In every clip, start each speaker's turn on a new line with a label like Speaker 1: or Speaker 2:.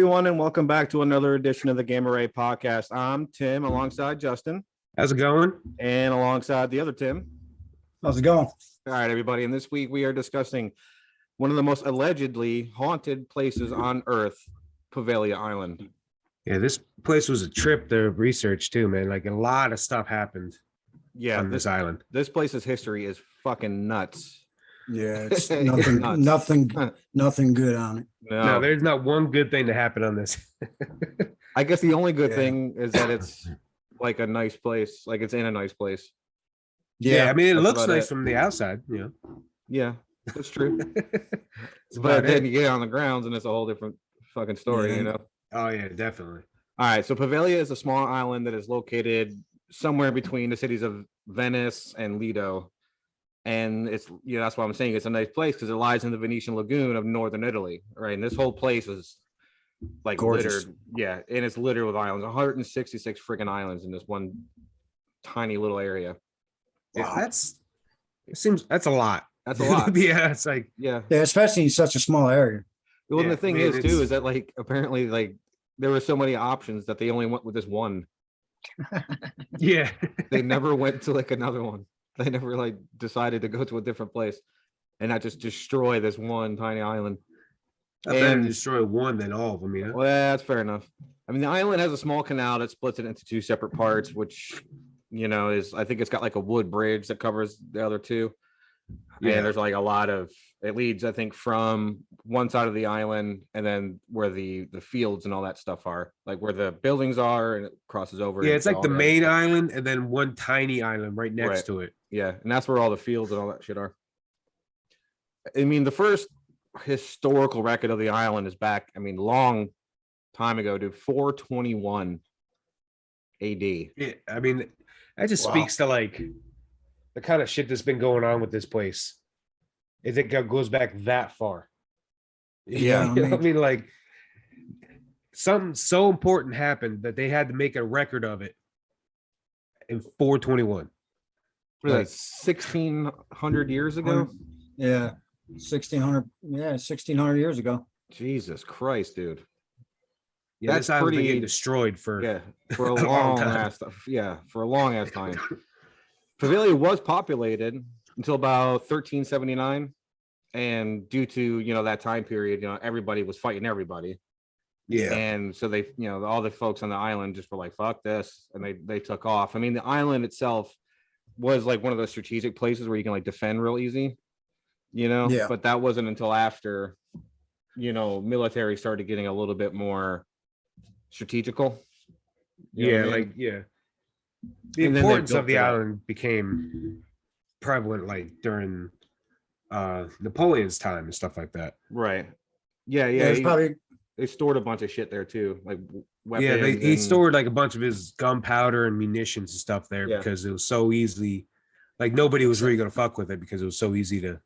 Speaker 1: everyone, and welcome back to another edition of the Game Array podcast. I'm Tim alongside Justin.
Speaker 2: How's it going?
Speaker 1: And alongside the other Tim.
Speaker 3: How's it going?
Speaker 1: All right, everybody. And this week we are discussing one of the most allegedly haunted places on Earth, Poveglia Island.
Speaker 2: Yeah, this place was a trip to research too, man. Like a lot of stuff happened on this island.
Speaker 1: This place's history is fucking nuts.
Speaker 3: Yeah, it's nothing good on it.
Speaker 2: No, there's not one good thing to happen on this.
Speaker 1: I guess the only good thing is that it's like a nice place. Like it's in a nice place.
Speaker 2: Yeah, I mean, it looks nice from the outside, you know.
Speaker 1: Yeah, that's true. But then you get on the grounds and it's a whole different fucking story, you know?
Speaker 2: Oh, yeah, definitely.
Speaker 1: All right, so Poveglia is a small island that is located somewhere between the cities of Venice and Lido. And it's, that's why I'm saying it's a nice place, because it lies in the Venetian lagoon of northern Italy, right? And this whole place is like
Speaker 3: gorgeous.
Speaker 1: Littered. Yeah, and it's littered with islands, 166 freaking islands in this one tiny little area.
Speaker 2: Wow, that's a lot.
Speaker 1: That's a lot.
Speaker 2: Yeah, it's like
Speaker 3: yeah, especially in such a small area.
Speaker 1: Well, the thing is too is that like apparently like there were so many options that they only went with this one.
Speaker 2: Yeah,
Speaker 1: they never went to like another one. They never like decided to go to a different place and not just destroy this one tiny island.
Speaker 2: I better destroy one than all of them, you know?
Speaker 1: Well, that's fair enough. I mean, the island has a small canal that splits it into two separate parts, which is, I think it's got like a wood bridge that covers the other two. Yeah, and there's like a lot of, it leads, I think, from one side of the island and then where the fields and all that stuff are, like where the buildings are, and it crosses over.
Speaker 2: Yeah, it's like the main island and then one tiny island right next to it.
Speaker 1: Yeah, and that's where all the fields and all that shit are. I mean, the first historical record of the island is back, long time ago, dude, 421 AD.
Speaker 2: Yeah, I mean, that just speaks to like the kind of shit that's been going on with this place. If it goes back that far.
Speaker 1: Yeah.
Speaker 2: I mean, like something so important happened that they had to make a record of it in 421.
Speaker 1: Like 1600 years ago?
Speaker 3: Yeah. 1600 years ago.
Speaker 1: Jesus Christ, dude.
Speaker 2: Yeah, that's pretty getting destroyed for
Speaker 1: a long ass time. Poveglia was populated until about 1379, and due to that time period, everybody was fighting everybody.
Speaker 2: Yeah,
Speaker 1: and so they, all the folks on the island just were like, "Fuck this," and they took off. I mean, the island itself was like one of those strategic places where you can like defend real easy,
Speaker 3: Yeah.
Speaker 1: But that wasn't until after, military started getting a little bit more strategical.
Speaker 2: The importance of the island became prevalent like during Napoleon's time and stuff like that.
Speaker 1: Right. Yeah. They stored a bunch of shit there too, like weapons.
Speaker 2: Yeah, he stored like a bunch of his gunpowder and munitions and stuff there because it was so easily, like nobody was really gonna fuck with it because it was so easy to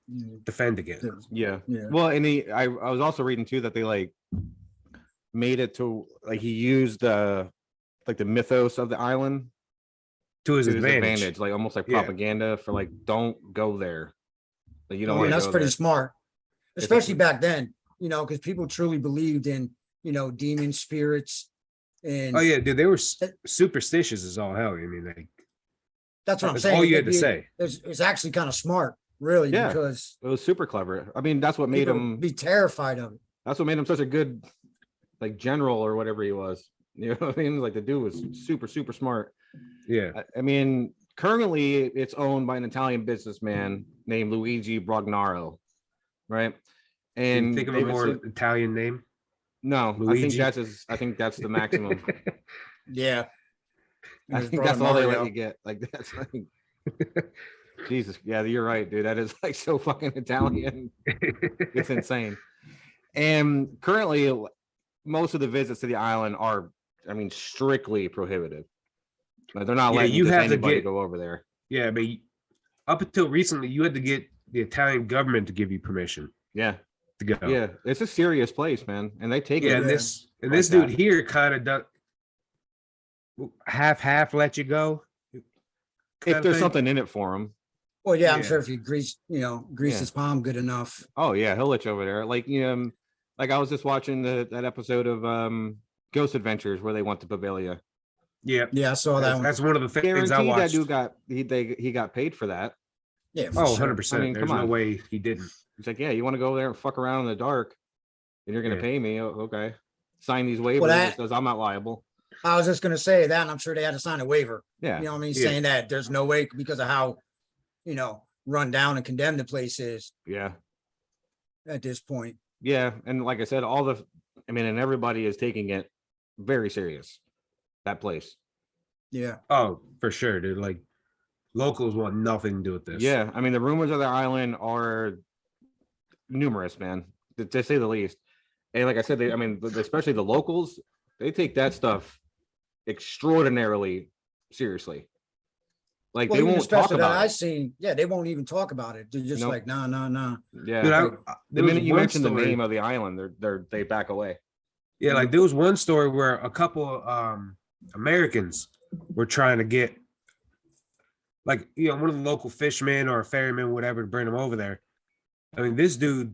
Speaker 2: defend against.
Speaker 1: Yeah. Well, and I was also reading too that they like made it to like he used the mythos of the island
Speaker 2: to his advantage,
Speaker 1: like almost like propaganda for like, don't go there. Like, you don't want to
Speaker 3: that's
Speaker 1: go
Speaker 3: pretty
Speaker 1: there.
Speaker 3: smart, especially back then, because people truly believed in, demon spirits. And
Speaker 2: dude, they were superstitious as all hell. I mean, like
Speaker 3: that's what I'm saying.
Speaker 2: All you had to say.
Speaker 3: It's actually kind of smart, really, because
Speaker 1: it was super clever. I mean, that's what made him
Speaker 3: be terrified of it.
Speaker 1: That's what made him such a good like general or whatever he was. You know what I mean? Like the dude was super, super smart.
Speaker 2: Yeah.
Speaker 1: I mean, currently it's owned by an Italian businessman named Luigi Brognaro, right? And
Speaker 2: think of a more Italian name.
Speaker 1: No,
Speaker 2: Luigi?
Speaker 1: I think that's the maximum.
Speaker 3: Yeah.
Speaker 1: I think that's all they let you get. Like that's like Jesus. Yeah, you're right, dude. That is like so fucking Italian. It's insane. And currently most of the visits to the island are, strictly prohibited. Like, they're not letting anybody go over there.
Speaker 2: Yeah, but up until recently, you had to get the Italian government to give you permission.
Speaker 1: Yeah,
Speaker 2: to go.
Speaker 1: Yeah, it's a serious place, man, and they take it.
Speaker 2: And this dude here kind of does half let you go.
Speaker 1: If there's something in it for him.
Speaker 3: Well, yeah, I'm sure if you grease his palm good enough.
Speaker 1: Oh yeah, he'll let you over there. Like Like I was just watching that episode of Ghost Adventures where they went to Poveglia.
Speaker 2: Yeah,
Speaker 3: Yeah, I saw that one.
Speaker 2: That's one of the things I
Speaker 1: Guaranteed
Speaker 2: watched.
Speaker 1: that dude he got paid for that.
Speaker 3: Yeah, for
Speaker 2: Oh,
Speaker 3: sure.
Speaker 2: 100%.
Speaker 1: I mean,
Speaker 2: There's
Speaker 1: come
Speaker 2: no
Speaker 1: on.
Speaker 2: way he didn't.
Speaker 1: He's like, yeah, you want to go there and fuck around in the dark, and you're gonna
Speaker 2: Yeah.
Speaker 1: pay me? Oh, okay. Sign these waivers that says I'm not liable.
Speaker 3: I was just gonna say that, and I'm sure they had to sign a waiver.
Speaker 1: Yeah.
Speaker 3: You know what I mean?
Speaker 2: Yeah.
Speaker 3: Saying that there's no way because of how, run down and condemned the place is
Speaker 1: Yeah.
Speaker 3: at this point.
Speaker 1: Yeah. And like I said, and everybody is taking it very serious. That place.
Speaker 3: Yeah.
Speaker 2: Oh, for sure, dude. Like locals want nothing to do with this.
Speaker 1: Yeah. I mean, the rumors of the island are numerous, man, to say the least. And like I said, especially the locals, they take that stuff extraordinarily seriously. Like
Speaker 3: Well,
Speaker 1: they
Speaker 3: even
Speaker 1: won't talk
Speaker 3: especially that
Speaker 1: about
Speaker 3: I
Speaker 1: it.
Speaker 3: seen, they won't even talk about it. They're just
Speaker 1: Nope.
Speaker 3: like, nah.
Speaker 1: Yeah.
Speaker 2: Dude,
Speaker 1: the
Speaker 2: there was
Speaker 1: minute you
Speaker 2: one
Speaker 1: mention the
Speaker 2: story-
Speaker 1: name of the island, they back away.
Speaker 2: Yeah, like there was one story where a couple Americans were trying to get like one of the local fishermen or ferrymen, whatever, to bring them over there. I mean, this dude,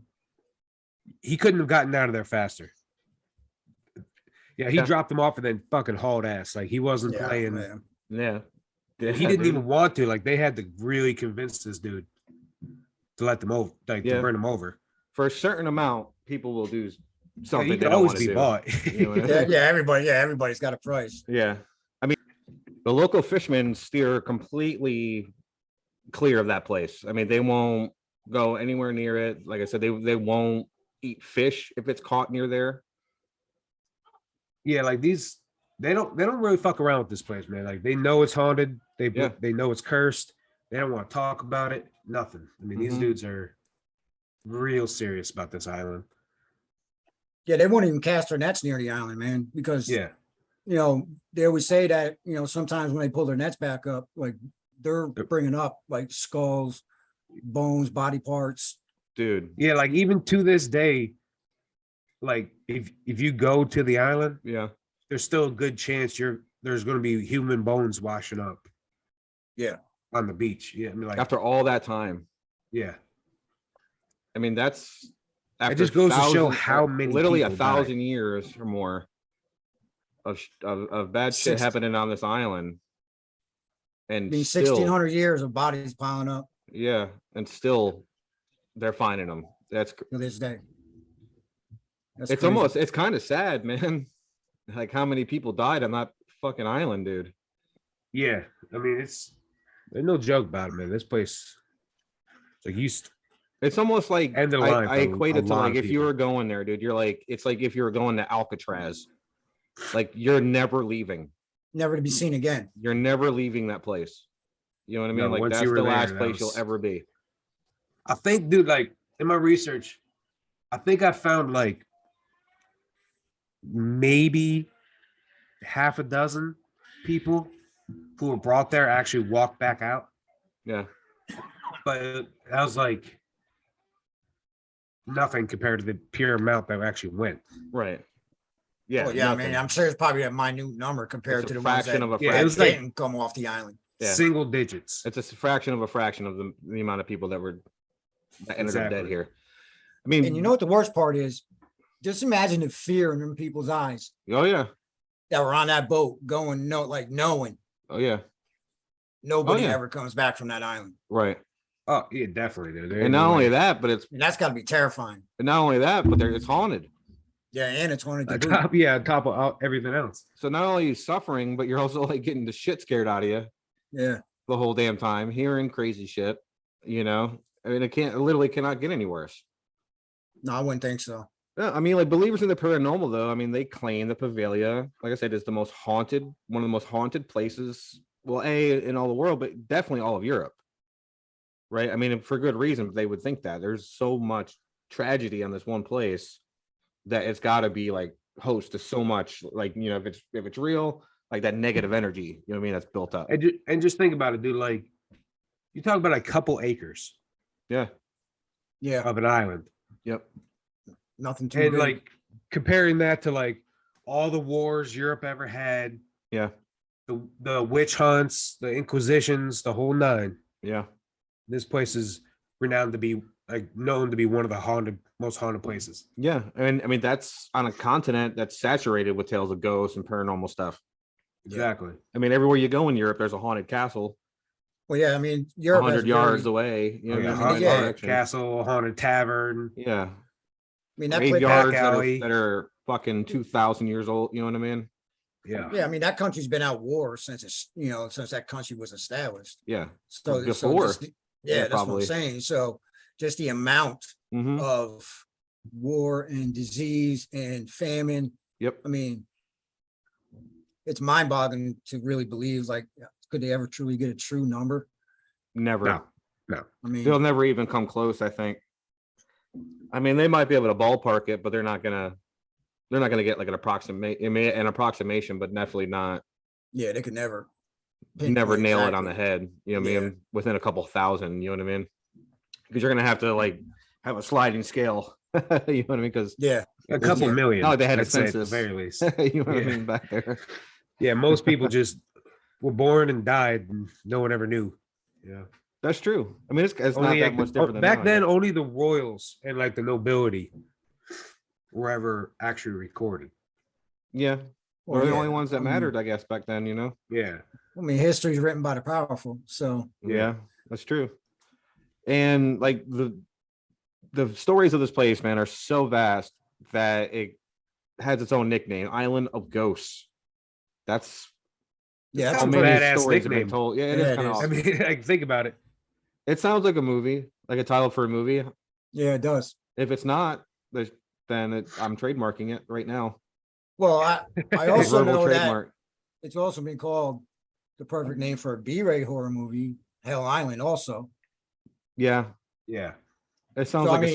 Speaker 2: he couldn't have gotten out of there faster. Yeah, he dropped them off and then fucking hauled ass. Like he wasn't playing.
Speaker 3: Man.
Speaker 1: Yeah.
Speaker 2: He didn't even want to. Like they had to really convince this dude to let them over, like to bring them over.
Speaker 1: For a certain amount, people will do something.
Speaker 2: You
Speaker 1: they
Speaker 2: can
Speaker 1: don't
Speaker 2: always
Speaker 1: wanna
Speaker 2: be
Speaker 1: do.
Speaker 2: bought.
Speaker 1: You know what I mean?
Speaker 3: Everybody's got a price.
Speaker 1: Yeah. I mean, the local fishermen steer completely clear of that place. I mean, they won't go anywhere near it. Like I said, they won't eat fish if it's caught near there.
Speaker 2: Yeah, like these, they don't really fuck around with this place, man. Like they know it's haunted. They know it's cursed. They don't want to talk about it. Nothing. I mean, these dudes are real serious about this island.
Speaker 3: Yeah, they won't even cast their nets near the island, man, because they always say that, sometimes when they pull their nets back up, like they're bringing up like skulls, bones, body parts.
Speaker 1: Dude.
Speaker 2: Yeah, like even to this day, like if you go to the island, there's still a good chance there's going to be human bones washing up.
Speaker 3: Yeah.
Speaker 2: On the beach. Yeah. I mean, like
Speaker 1: after all that time.
Speaker 2: Yeah.
Speaker 1: I mean, that's
Speaker 2: it just goes to show how many
Speaker 1: literally 1,000
Speaker 2: died.
Speaker 1: years or more of bad shit happening on this island. And
Speaker 3: 1,600 years of bodies piling up.
Speaker 1: Yeah, and still they're finding them. That's
Speaker 3: to this day.
Speaker 1: It's kind of sad, man. Like how many people died on that fucking island, dude.
Speaker 2: Yeah, I mean there's no joke about it, man. This place, like
Speaker 1: it's almost like I equate it to like if you
Speaker 2: people
Speaker 1: were going there, dude. You're like, it's like if you were going to Alcatraz, like you're never leaving,
Speaker 3: never to be seen again.
Speaker 1: You're never leaving that place. You know what I mean?
Speaker 2: No,
Speaker 1: like that's the last place you'll ever be.
Speaker 2: I think, dude, like in my research, I think I found like maybe half a dozen people who were brought there actually walked back out.
Speaker 1: Yeah.
Speaker 2: But that was like nothing compared to the pure amount that actually went.
Speaker 1: Right. Yeah.
Speaker 3: Well, yeah, I mean, I'm sure it's probably a minute number compared to the ones that
Speaker 2: it was like
Speaker 3: didn't come off the island.
Speaker 1: Yeah.
Speaker 2: Single digits.
Speaker 1: It's a fraction of the amount of people that ended up dead here. I mean,
Speaker 3: and you know what the worst part is? Just imagine the fear in them people's eyes.
Speaker 1: Oh yeah.
Speaker 3: That were on that boat going, knowing.
Speaker 1: Oh yeah.
Speaker 3: Nobody ever comes back from that island.
Speaker 1: Right.
Speaker 2: Oh yeah, definitely. Dude.
Speaker 1: And not only that, but
Speaker 3: that's got to be terrifying.
Speaker 1: And not only that, but it's haunted.
Speaker 3: Yeah, and it's haunted.
Speaker 2: On top of everything else.
Speaker 1: So not only are you suffering, but you're also like getting the shit scared out of you.
Speaker 3: Yeah.
Speaker 1: The whole damn time, hearing crazy shit. I mean, it literally cannot get any worse.
Speaker 3: No, I wouldn't think so.
Speaker 1: Yeah, I mean, like believers in the paranormal, though. I mean, they claim the Poveglia, like I said, is one of the most haunted places. Well, in all the world, but definitely all of Europe. Right? I mean, for good reason, they would think that there's so much tragedy on this one place that it's got to be like host to so much, like if it's real, like that negative energy. You know what I mean? That's built up.
Speaker 2: And just think about it, dude. Like you talk about a couple acres.
Speaker 1: Yeah.
Speaker 2: Of an island.
Speaker 1: Yep.
Speaker 3: Nothing too
Speaker 2: and
Speaker 3: big.
Speaker 2: Like comparing that to like all the wars Europe ever had.
Speaker 1: Yeah.
Speaker 2: The witch hunts, the inquisitions, the whole nine.
Speaker 1: Yeah.
Speaker 2: This place is renowned to be like known to be one of the most haunted places.
Speaker 1: Yeah, and I mean that's on a continent that's saturated with tales of ghosts and paranormal stuff.
Speaker 2: Exactly.
Speaker 1: I mean, everywhere you go in Europe, there's a haunted castle.
Speaker 3: Well, yeah, I mean, Europe
Speaker 1: 100 yards away. You know,
Speaker 2: haunted castle, haunted tavern.
Speaker 1: Yeah.
Speaker 3: I mean, that
Speaker 1: graveyards that are fucking 2,000 years old. You know what I mean?
Speaker 2: Yeah.
Speaker 3: Yeah, I mean, that country's been at war since since that country was established.
Speaker 1: Yeah.
Speaker 3: So
Speaker 1: before.
Speaker 3: That's what I'm saying. So just the amount of war and disease and famine.
Speaker 1: Yep.
Speaker 3: I mean, it's mind-boggling to really believe, like, could they ever truly get a true number?
Speaker 1: Never.
Speaker 2: No.
Speaker 3: I mean,
Speaker 1: they'll never even come close, I think. I mean, they might be able to ballpark it, but they're not gonna get like an approximation, but definitely not.
Speaker 3: Yeah, they could never
Speaker 1: nail it on the head. You know what I mean? Within a couple thousand, you know what I mean? Because you're gonna have to like have a sliding scale. You know what I mean? Because
Speaker 2: a couple million.
Speaker 1: Not like they had a census,
Speaker 2: at the very least.
Speaker 1: You know what I mean back there.
Speaker 2: Yeah, most people just were born and died, and no one ever knew. Yeah,
Speaker 1: that's true. I mean, it's
Speaker 2: only,
Speaker 1: not that much different than
Speaker 2: back
Speaker 1: now,
Speaker 2: then. Only the royals and like the nobility were ever actually recorded.
Speaker 1: Yeah, they're the only ones that mattered, I guess, back then. You know.
Speaker 2: Yeah.
Speaker 3: I mean, history is written by the powerful. So
Speaker 1: yeah, that's true. And like the stories of this place, man, are so vast that it has its own nickname, Island of Ghosts. That's
Speaker 3: that's
Speaker 2: a badass stories nickname.
Speaker 1: Told. Yeah, it is kind of awesome.
Speaker 2: I mean, like, think about it.
Speaker 1: It sounds like a movie, like a title for a movie.
Speaker 3: Yeah, it does.
Speaker 1: If it's not, then I'm trademarking it right now.
Speaker 3: Well, I also know that it's also been called the perfect name for a B-rated horror movie, Hell Island. Also.
Speaker 1: Yeah.
Speaker 2: Yeah.
Speaker 1: It sounds like a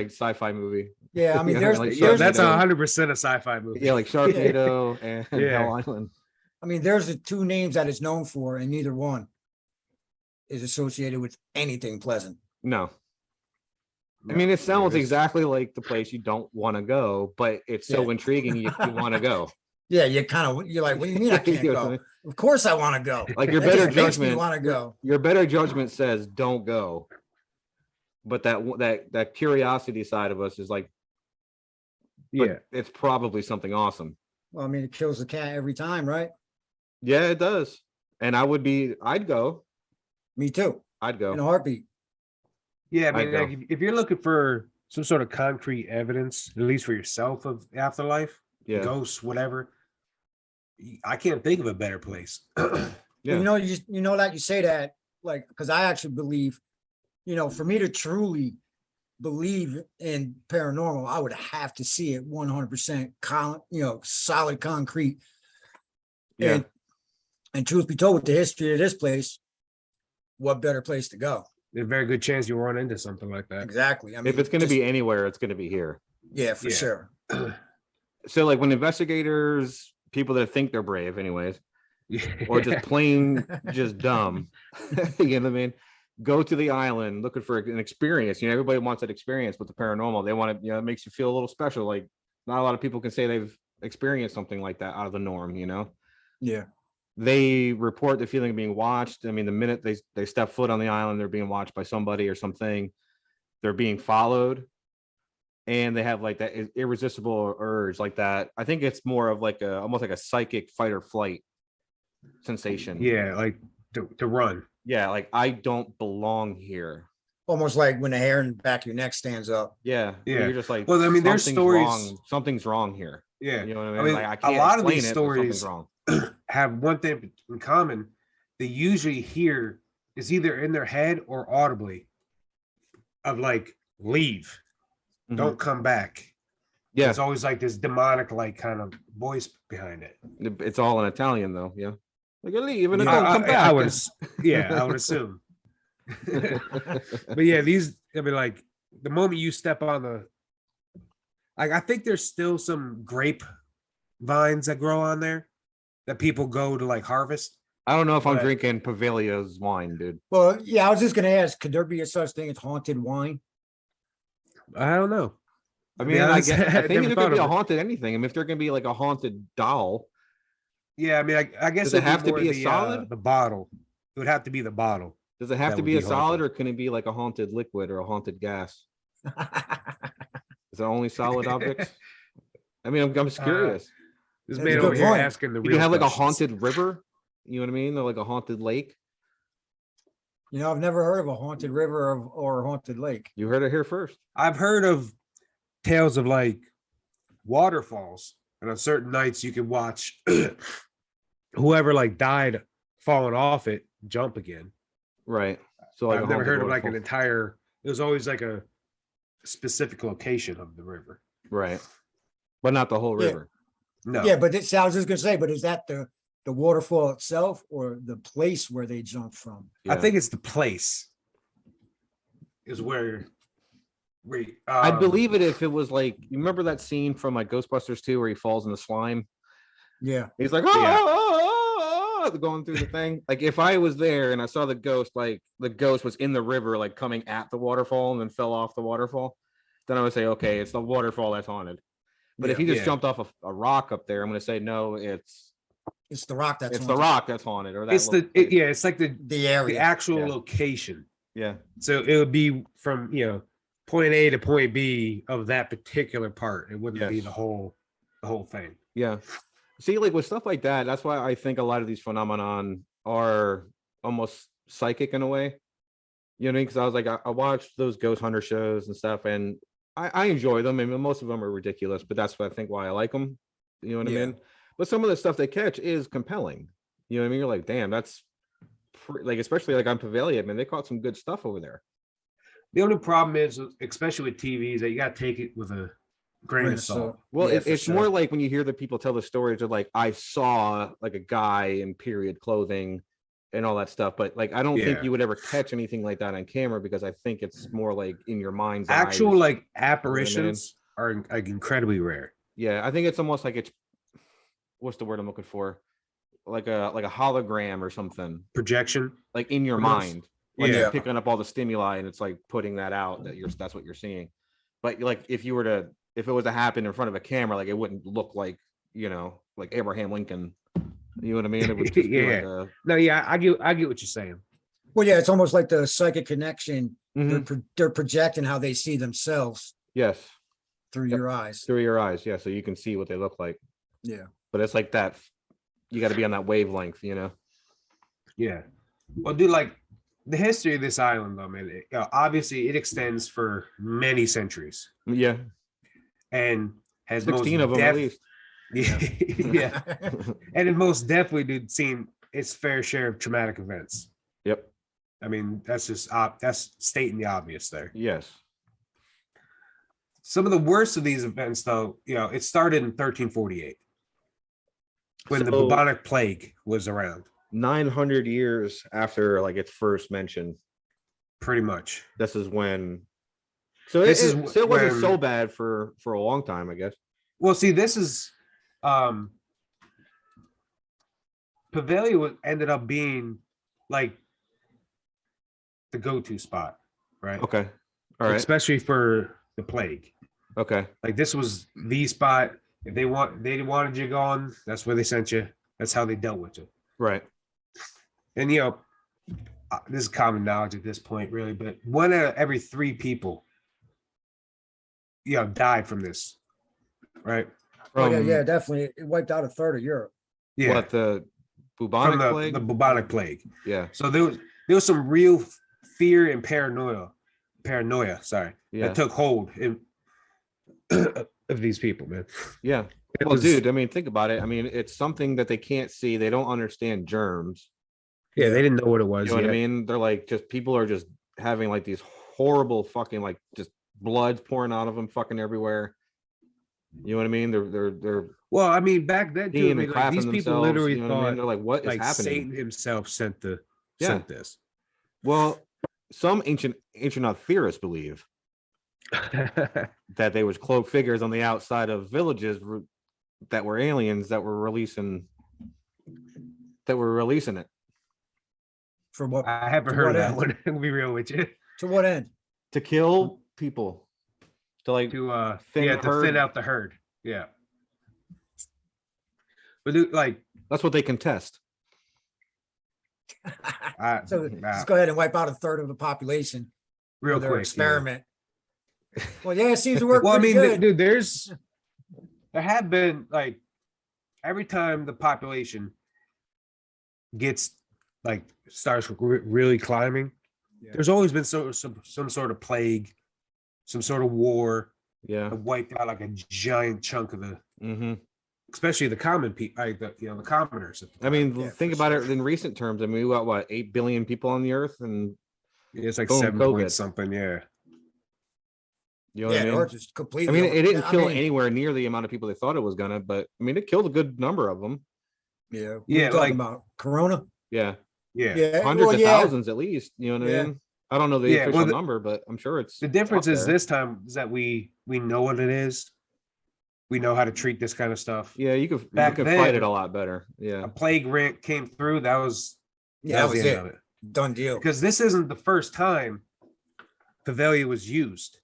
Speaker 1: sci-fi movie.
Speaker 3: Yeah, I mean,
Speaker 1: that's
Speaker 2: 100% a sci-fi movie.
Speaker 1: Yeah, like Sharknado and Hell Island.
Speaker 3: I mean, there's the two names that it's known for, and neither one is associated with anything pleasant.
Speaker 1: No. I mean, it sounds exactly like the place you don't want to go, but it's so intriguing you want to go.
Speaker 3: Yeah, you're like, what do you mean I can't go? Of course I want to go.
Speaker 1: Like your better judgment
Speaker 3: want to go.
Speaker 1: Your better judgment says don't go. But that curiosity side of us is like, it's probably something awesome.
Speaker 3: Well, I mean, it kills the cat every time, right?
Speaker 1: Yeah, it does. And I'd go.
Speaker 3: Me too.
Speaker 1: I'd go
Speaker 3: in a heartbeat.
Speaker 2: Yeah, I mean, like, if you're looking for some sort of concrete evidence, at least for yourself, of afterlife, ghosts, whatever, I can't think of a better place.
Speaker 3: Yeah. You know that you say that, like, because I actually believe, for me to truly believe in paranormal, I would have to see it 100% solid concrete. Yeah. And truth be told, with the history of this place, what better place to go?
Speaker 2: There's a very good chance you'll run into something like that.
Speaker 3: Exactly. I mean,
Speaker 1: if it's going to be anywhere, it's going to be here.
Speaker 3: Yeah, for sure.
Speaker 1: So, like, when investigators, people that think they're brave, anyways, or just plain just dumb, you know what I mean, go to the island looking for an experience. Everybody wants that experience with the paranormal. They want it. It makes you feel a little special. Like, not a lot of people can say they've experienced something like that out of the norm.
Speaker 3: Yeah.
Speaker 1: They report the feeling of being watched. I mean, the minute they step foot on the island, they're being watched by somebody or something. They're being followed, and they have like that irresistible urge, like that. I think it's more of like almost like a psychic fight or flight sensation.
Speaker 2: Yeah, like to run.
Speaker 1: Yeah, like I don't belong here.
Speaker 3: Almost like when the hair in the back of your neck stands up.
Speaker 1: Yeah. You're just like,
Speaker 2: well, I mean, there's stories.
Speaker 1: Something's wrong here.
Speaker 2: Yeah.
Speaker 1: You know what I mean? Like, I can't
Speaker 2: a lot of
Speaker 1: explain
Speaker 2: these stories
Speaker 1: wrong.
Speaker 2: Have one thing in common. They usually hear is either in their head or audibly of like, leave, don't come back. Yeah. It's always like this demonic, like, kind of voice behind it.
Speaker 1: It's all in Italian though. Yeah. Like, leave and don't come back.
Speaker 2: I would assume. But yeah, I mean, like, the moment you step on the, like, I think there's still some grape vines that grow on there that people go to like harvest.
Speaker 1: I don't know if I'm drinking Poveglia's wine, dude.
Speaker 3: Well, yeah, I was just gonna ask, could there be a such thing as haunted wine?
Speaker 2: I don't know.
Speaker 1: I mean, I think it could be a haunted anything. I mean, if they're gonna be like a haunted doll.
Speaker 2: Yeah, I mean, I guess
Speaker 1: does it have to be a solid?
Speaker 2: The bottle. It would have to be the bottle.
Speaker 1: Does it have
Speaker 2: That
Speaker 1: to
Speaker 2: would
Speaker 1: be
Speaker 2: be
Speaker 1: a solid,
Speaker 2: haunted.
Speaker 1: or can it be like a haunted liquid or a haunted gas? Is it only solid objects? I mean, I'm just curious.
Speaker 2: This
Speaker 3: That's a
Speaker 2: man
Speaker 3: good
Speaker 2: over here
Speaker 3: point.
Speaker 2: asking the
Speaker 1: You
Speaker 2: real
Speaker 1: can have like a
Speaker 2: questions.
Speaker 1: haunted river. You know what I mean? Or like a haunted lake.
Speaker 3: I've never heard of a haunted river or a haunted lake.
Speaker 1: You heard it here first.
Speaker 2: I've heard of tales of like waterfalls, and on certain nights you can watch whoever like died falling off it jump again.
Speaker 1: Right. So like
Speaker 2: I've
Speaker 1: a
Speaker 2: never
Speaker 1: haunted
Speaker 2: heard of like an
Speaker 1: waterfall.
Speaker 2: entire. It was always like a specific location of the river.
Speaker 1: Right. But not the whole
Speaker 3: Yeah.
Speaker 1: river.
Speaker 2: No.
Speaker 3: Yeah, but I was just gonna say, but is that the waterfall itself or the place where they jumped from?
Speaker 2: I think it's the place. Is where we.
Speaker 1: I'd believe it if it was like, you remember that scene from like Ghostbusters 2 where he falls in the slime?
Speaker 3: Yeah.
Speaker 1: He's like, going through the thing. Like if I was there and I saw the ghost, like the ghost was in the river, like coming at the waterfall and then fell off the waterfall, then I would say, okay, it's the waterfall that's haunted. But if he just jumped off a rock up there, I'm going to say, no, it's
Speaker 3: the rock that's
Speaker 1: the
Speaker 3: haunted.
Speaker 1: rock that's haunted. Or that
Speaker 2: It's it's like
Speaker 3: the area.
Speaker 2: the actual
Speaker 1: Yeah.
Speaker 2: location.
Speaker 1: Yeah.
Speaker 2: So it would be from point A to point B of that particular part. It wouldn't be
Speaker 1: Yes.
Speaker 2: the whole thing.
Speaker 1: Yeah. See, like with stuff like that, that's why I think a lot of these phenomenon are almost psychic in a way. You know what I mean? Because I was like, I watched those ghost hunter shows and stuff, and I enjoy them. I mean, most of them are ridiculous, but that's what I think why I like them. You know what I mean? But some of the stuff they catch is compelling. You know what I mean? You're like, damn, that's like, especially like on Poveglia, man, they caught some good stuff over there.
Speaker 2: The only problem is, especially with TV, is that you got to take it with a grain of salt.
Speaker 1: Well,
Speaker 3: Yeah,
Speaker 1: it's
Speaker 3: for
Speaker 1: more
Speaker 3: sure.
Speaker 1: like when you hear the people tell the stories, they're like, I saw like a guy in period clothing and all that stuff. But like, I don't think
Speaker 2: Yeah.
Speaker 1: you would ever catch anything like that on camera, because I think it's more like in your mind's
Speaker 2: Actual
Speaker 1: eyes.
Speaker 2: like apparitions are like incredibly rare.
Speaker 1: Yeah, I think it's almost like it's, what's the word I'm looking for? Like a hologram or something,
Speaker 2: Projection.
Speaker 1: like in your
Speaker 2: Almost.
Speaker 1: mind. Like
Speaker 2: Yeah.
Speaker 1: you're picking up all the stimuli and it's like putting that out that that's what you're seeing. But like if it was to happen in front of a camera, like it wouldn't look like, like Abraham Lincoln. You know what I mean? It would just be like a,
Speaker 2: No, yeah, I get what you're saying.
Speaker 3: Well, yeah, it's almost like the psychic connection.
Speaker 1: Mhm.
Speaker 3: They're projecting how they see themselves
Speaker 1: yes,
Speaker 3: through your eyes.
Speaker 1: through your eyes. Yeah, so you can see what they look like.
Speaker 3: Yeah.
Speaker 1: But it's like that. You got to be on that wavelength,
Speaker 2: Yeah. Well, dude, like the history of this island, though, man, obviously it extends for many centuries
Speaker 1: Yeah,
Speaker 2: and has
Speaker 1: 16
Speaker 2: most
Speaker 1: of them at least.
Speaker 2: Yeah. And it most definitely did seen its fair share of traumatic events.
Speaker 1: Yep.
Speaker 2: I mean, that's just that's stating the obvious there.
Speaker 1: Yes.
Speaker 2: Some of the worst of these events, though, it started in 1348 when the
Speaker 1: So-
Speaker 2: bubonic plague was around.
Speaker 1: 900 years after like its first mention,
Speaker 2: Pretty much.
Speaker 1: this is when. So
Speaker 2: This
Speaker 1: it
Speaker 2: is
Speaker 1: still wasn't
Speaker 2: when-
Speaker 1: so bad for a long time, I guess.
Speaker 2: Well, see, this is Poveglia ended up being like the go-to spot, right?
Speaker 1: Okay. All right.
Speaker 2: Especially for the plague.
Speaker 1: Okay.
Speaker 2: Like this was the spot. If they wanted you gone, that's where they sent you. That's how they dealt with you.
Speaker 1: Right.
Speaker 2: And this is common knowledge at this point, really, but 1 out of every 3 people, died from this, right?
Speaker 3: Oh, yeah,
Speaker 1: From
Speaker 3: yeah, definitely. It wiped out a third of Europe.
Speaker 2: Yeah,
Speaker 1: What, the bubonic
Speaker 2: from
Speaker 1: plague?
Speaker 2: the bubonic plague.
Speaker 1: Yeah.
Speaker 2: So there was some real fear and paranoia, sorry,
Speaker 1: Yeah.
Speaker 2: that took hold of these people, man.
Speaker 1: Yeah.
Speaker 2: It
Speaker 1: Well,
Speaker 2: was-
Speaker 1: dude, I mean, think about it. I mean, it's something that they can't see. They don't understand germs.
Speaker 2: Yeah, they didn't know what it was.
Speaker 1: You know what I
Speaker 2: yet.
Speaker 1: mean? They're like, just people are just having like these horrible fucking like just blood's pouring out of them fucking everywhere. You know what I mean? They're
Speaker 2: Well, I mean, back then, too,
Speaker 1: peeing
Speaker 2: I mean,
Speaker 1: and
Speaker 2: like, these
Speaker 1: crapping
Speaker 2: people
Speaker 1: themselves.
Speaker 2: literally
Speaker 1: You know what I mean?
Speaker 2: thought
Speaker 1: They're like, what is
Speaker 2: like
Speaker 1: happening?
Speaker 2: Satan himself sent
Speaker 1: Yeah.
Speaker 2: this.
Speaker 1: Well, some ancient theorists believe that they was cloaked figures on the outside of villages that were aliens that were releasing it.
Speaker 3: For what?
Speaker 2: I haven't
Speaker 3: To
Speaker 2: heard
Speaker 3: what
Speaker 2: of that
Speaker 3: end?
Speaker 2: one. To be real with you.
Speaker 3: To what end?
Speaker 1: To kill people. To like
Speaker 2: To
Speaker 1: thin
Speaker 2: to
Speaker 1: herd.
Speaker 2: thin out the herd. Yeah. But dude, like
Speaker 1: that's what they contest.
Speaker 3: So just go ahead and wipe out a third of the population
Speaker 2: real
Speaker 3: for their
Speaker 2: quick.
Speaker 3: experiment. Well, yeah, it seems to work
Speaker 2: Well, I
Speaker 3: pretty
Speaker 2: mean,
Speaker 3: good.
Speaker 2: dude, there have been like every time the population gets like starts really climbing,
Speaker 3: Yeah.
Speaker 2: there's always been some sort of plague, some sort of war
Speaker 1: Yeah.
Speaker 2: that wiped out like a giant chunk of the,
Speaker 1: Mm-hmm.
Speaker 2: especially the common people, like the commoners.
Speaker 1: I mean,
Speaker 3: Yeah,
Speaker 1: think
Speaker 3: for
Speaker 1: about
Speaker 3: sure.
Speaker 1: it in recent terms. I mean, we got what 8 billion people on the earth, and
Speaker 2: It's like
Speaker 1: boom,
Speaker 2: 7
Speaker 1: COVID.
Speaker 2: point something. Yeah.
Speaker 1: you know
Speaker 3: Yeah,
Speaker 1: what I
Speaker 3: the
Speaker 1: mean?
Speaker 3: earth is completely.
Speaker 1: I mean, it didn't
Speaker 3: I
Speaker 1: kill
Speaker 3: mean,
Speaker 1: anywhere near the amount of people they thought it was gonna, but I mean, it killed a good number of them.
Speaker 3: Yeah, what
Speaker 2: Yeah,
Speaker 3: are you talking
Speaker 2: like-
Speaker 3: about Corona?
Speaker 1: Yeah,
Speaker 2: Yeah.
Speaker 3: Yeah,
Speaker 1: hundreds
Speaker 3: well,
Speaker 1: of
Speaker 3: yeah,
Speaker 1: thousands at least. You know what
Speaker 3: Yeah.
Speaker 1: I mean? I don't know the
Speaker 2: Yeah,
Speaker 1: official
Speaker 2: well,
Speaker 1: number, but I'm sure it's
Speaker 2: The difference
Speaker 1: up
Speaker 2: is
Speaker 1: there.
Speaker 2: this time is that we know what it is. We know how to treat this kind of stuff.
Speaker 1: Yeah, you could
Speaker 2: Back
Speaker 1: fight it
Speaker 2: then-
Speaker 1: a lot better. Yeah,
Speaker 2: A plague rant came through. That was
Speaker 3: that was
Speaker 2: the end
Speaker 3: it.
Speaker 2: of it.
Speaker 3: Done deal.
Speaker 2: Because this isn't the first time Poveglia was used,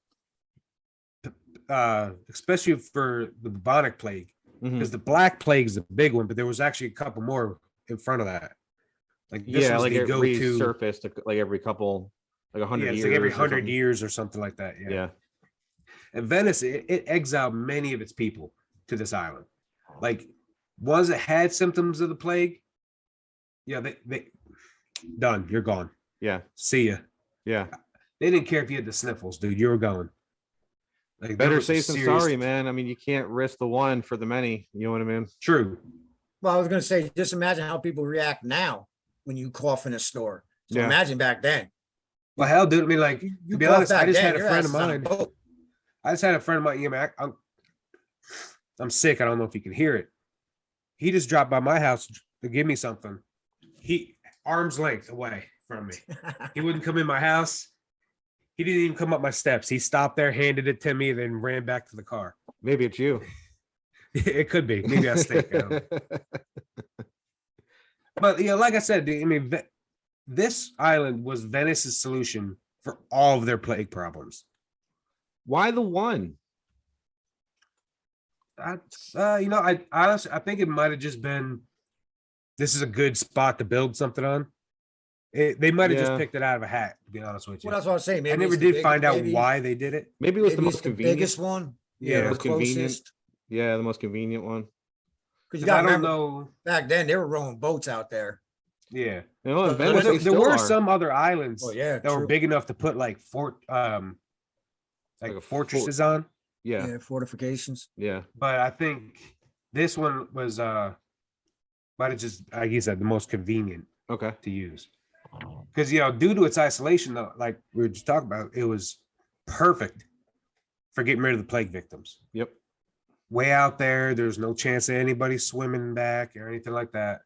Speaker 2: especially for the bubonic plague.
Speaker 1: Mhm.
Speaker 2: Because the black plague is the big one, but there was actually a couple more in front of that. Like this
Speaker 1: yeah,
Speaker 2: was
Speaker 1: like
Speaker 2: the
Speaker 1: it
Speaker 2: go-to.
Speaker 1: resurfaced like every couple, like 100
Speaker 2: Yeah,
Speaker 1: years.
Speaker 2: it's like every
Speaker 1: or
Speaker 2: 100
Speaker 1: something.
Speaker 2: years or something like that. Yeah.
Speaker 1: Yeah,
Speaker 2: And Venice, it exiled many of its people to this island. Like ones that had symptoms of the plague, yeah, they done. You're gone.
Speaker 1: yeah,
Speaker 2: See ya.
Speaker 1: yeah.
Speaker 2: They didn't care if you had the sniffles, dude. You were going. Like there
Speaker 1: Better
Speaker 2: was a
Speaker 1: safe than
Speaker 2: serious-
Speaker 1: sorry, man. I mean, you can't risk the one for the many. You know what I mean?
Speaker 2: True.
Speaker 3: Well, I was gonna say, just imagine how people react now when you cough in a store. So
Speaker 1: Yeah.
Speaker 3: imagine back then.
Speaker 2: Well, hell, dude. I mean, like
Speaker 3: You
Speaker 2: to be
Speaker 3: cough
Speaker 2: honest, I
Speaker 3: back
Speaker 2: just
Speaker 3: then,
Speaker 2: had a
Speaker 3: your
Speaker 2: friend
Speaker 3: ass
Speaker 2: of
Speaker 3: is on a
Speaker 2: mine.
Speaker 3: boat.
Speaker 2: I just had a friend of mine. Yeah, man, I'm sick. I don't know if you can hear it. He just dropped by my house to give me something. He arm's length away from me. He wouldn't come in my house. He didn't even come up my steps. He stopped there, handed it to me, then ran back to the car.
Speaker 1: Maybe it's you.
Speaker 2: It could be. Maybe I stink. I don't know. But yeah, like I said, I mean, this island was Venice's solution for all of their plague problems.
Speaker 1: Why the one?
Speaker 2: That's I honestly I think it might have just been this is a good spot to build something on. They might have just
Speaker 1: Yeah.
Speaker 2: picked it out of a hat, to be honest with you.
Speaker 3: Well, that's what I was saying. Maybe
Speaker 2: I never
Speaker 3: it's the
Speaker 2: did find out
Speaker 3: maybe-
Speaker 2: why they did it.
Speaker 1: Maybe it was the
Speaker 3: maybe it's
Speaker 1: most
Speaker 3: the
Speaker 1: convenient.
Speaker 3: biggest one.
Speaker 2: Yeah.
Speaker 3: the
Speaker 1: Most convenient.
Speaker 3: closest.
Speaker 1: Yeah, the most convenient one.
Speaker 3: Because you
Speaker 2: 'Cause
Speaker 3: got
Speaker 2: I
Speaker 3: to
Speaker 2: don't
Speaker 3: remember,
Speaker 2: know.
Speaker 3: back then they were rowing boats out there.
Speaker 2: Yeah.
Speaker 1: You know, in
Speaker 3: Well,
Speaker 1: Venice,
Speaker 2: There,
Speaker 1: they
Speaker 2: there
Speaker 1: still
Speaker 2: were
Speaker 1: are.
Speaker 2: some other islands
Speaker 3: Oh yeah,
Speaker 2: that were
Speaker 3: true.
Speaker 2: big enough to put like
Speaker 1: Like a
Speaker 2: fortresses on.
Speaker 1: Yeah,
Speaker 3: Yeah, fortifications.
Speaker 1: yeah.
Speaker 2: But I think this one was might have just like you said the most convenient
Speaker 1: Okay.
Speaker 2: to use. Because due to its isolation, though, like we were just talking about, it was perfect for getting rid of the plague victims.
Speaker 1: Yep.
Speaker 2: Way out there, there's no chance of anybody swimming back or anything like that.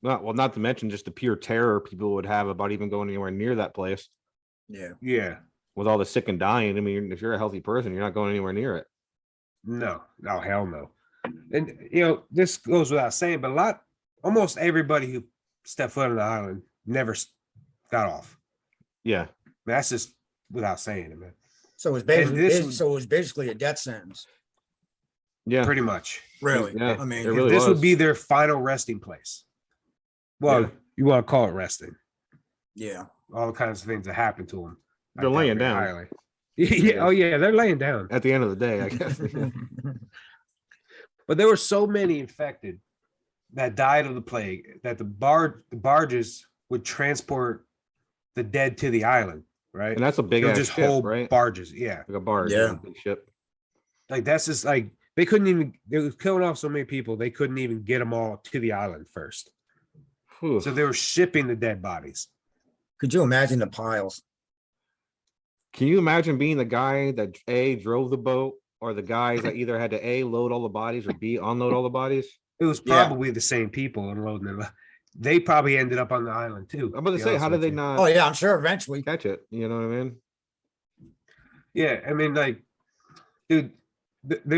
Speaker 1: Not to mention just the pure terror people would have about even going anywhere near that place
Speaker 3: Yeah.
Speaker 2: Yeah.
Speaker 1: with all the sick and dying. I mean, if you're a healthy person, you're not going anywhere near it.
Speaker 2: No, hell no. And this goes without saying, but almost everybody who stepped foot on the island never got off.
Speaker 1: Yeah.
Speaker 2: That's just without saying it, man.
Speaker 3: So it was
Speaker 2: this
Speaker 3: basically
Speaker 2: was-
Speaker 3: so it was basically a death sentence.
Speaker 1: Yeah.
Speaker 2: Pretty much.
Speaker 3: Really.
Speaker 1: Yeah,
Speaker 3: I mean,
Speaker 1: it really
Speaker 2: This
Speaker 1: was.
Speaker 2: would be their final resting place. Well,
Speaker 1: Yeah.
Speaker 2: you want to call it resting.
Speaker 3: yeah.
Speaker 2: All the kinds of things that happened to them.
Speaker 1: They're laying down.
Speaker 2: Highly. Yeah. Oh, yeah. They're laying down.
Speaker 1: At the end of the day, I guess.
Speaker 2: But there were so many infected that died of the plague that the barges would transport the dead to the island, right?
Speaker 1: And that's a big
Speaker 2: They'll
Speaker 1: ass
Speaker 2: just
Speaker 1: ship,
Speaker 2: hold
Speaker 1: right?
Speaker 2: barges. Yeah.
Speaker 1: Like a barge.
Speaker 3: Yeah.
Speaker 1: A big ship.
Speaker 2: Like that's just like they couldn't even, they was killing off so many people, they couldn't even get them all to the island first.
Speaker 1: Whew.
Speaker 2: So they were shipping the dead bodies.
Speaker 3: Could you imagine the piles?
Speaker 1: Can you imagine being the guy that A, drove the boat, or the guys that either had to A, load all the bodies, or B, unload all the bodies?
Speaker 2: It was
Speaker 3: Yeah.
Speaker 2: probably the same people unloading it. They probably ended up on the island too.
Speaker 1: I'm about to
Speaker 2: be
Speaker 1: say,
Speaker 2: honest
Speaker 1: how did
Speaker 2: with
Speaker 1: they
Speaker 2: you.
Speaker 1: not
Speaker 3: Oh yeah, I'm sure eventually.
Speaker 1: catch it? You know what I mean?
Speaker 2: Yeah, I mean, like, dude, they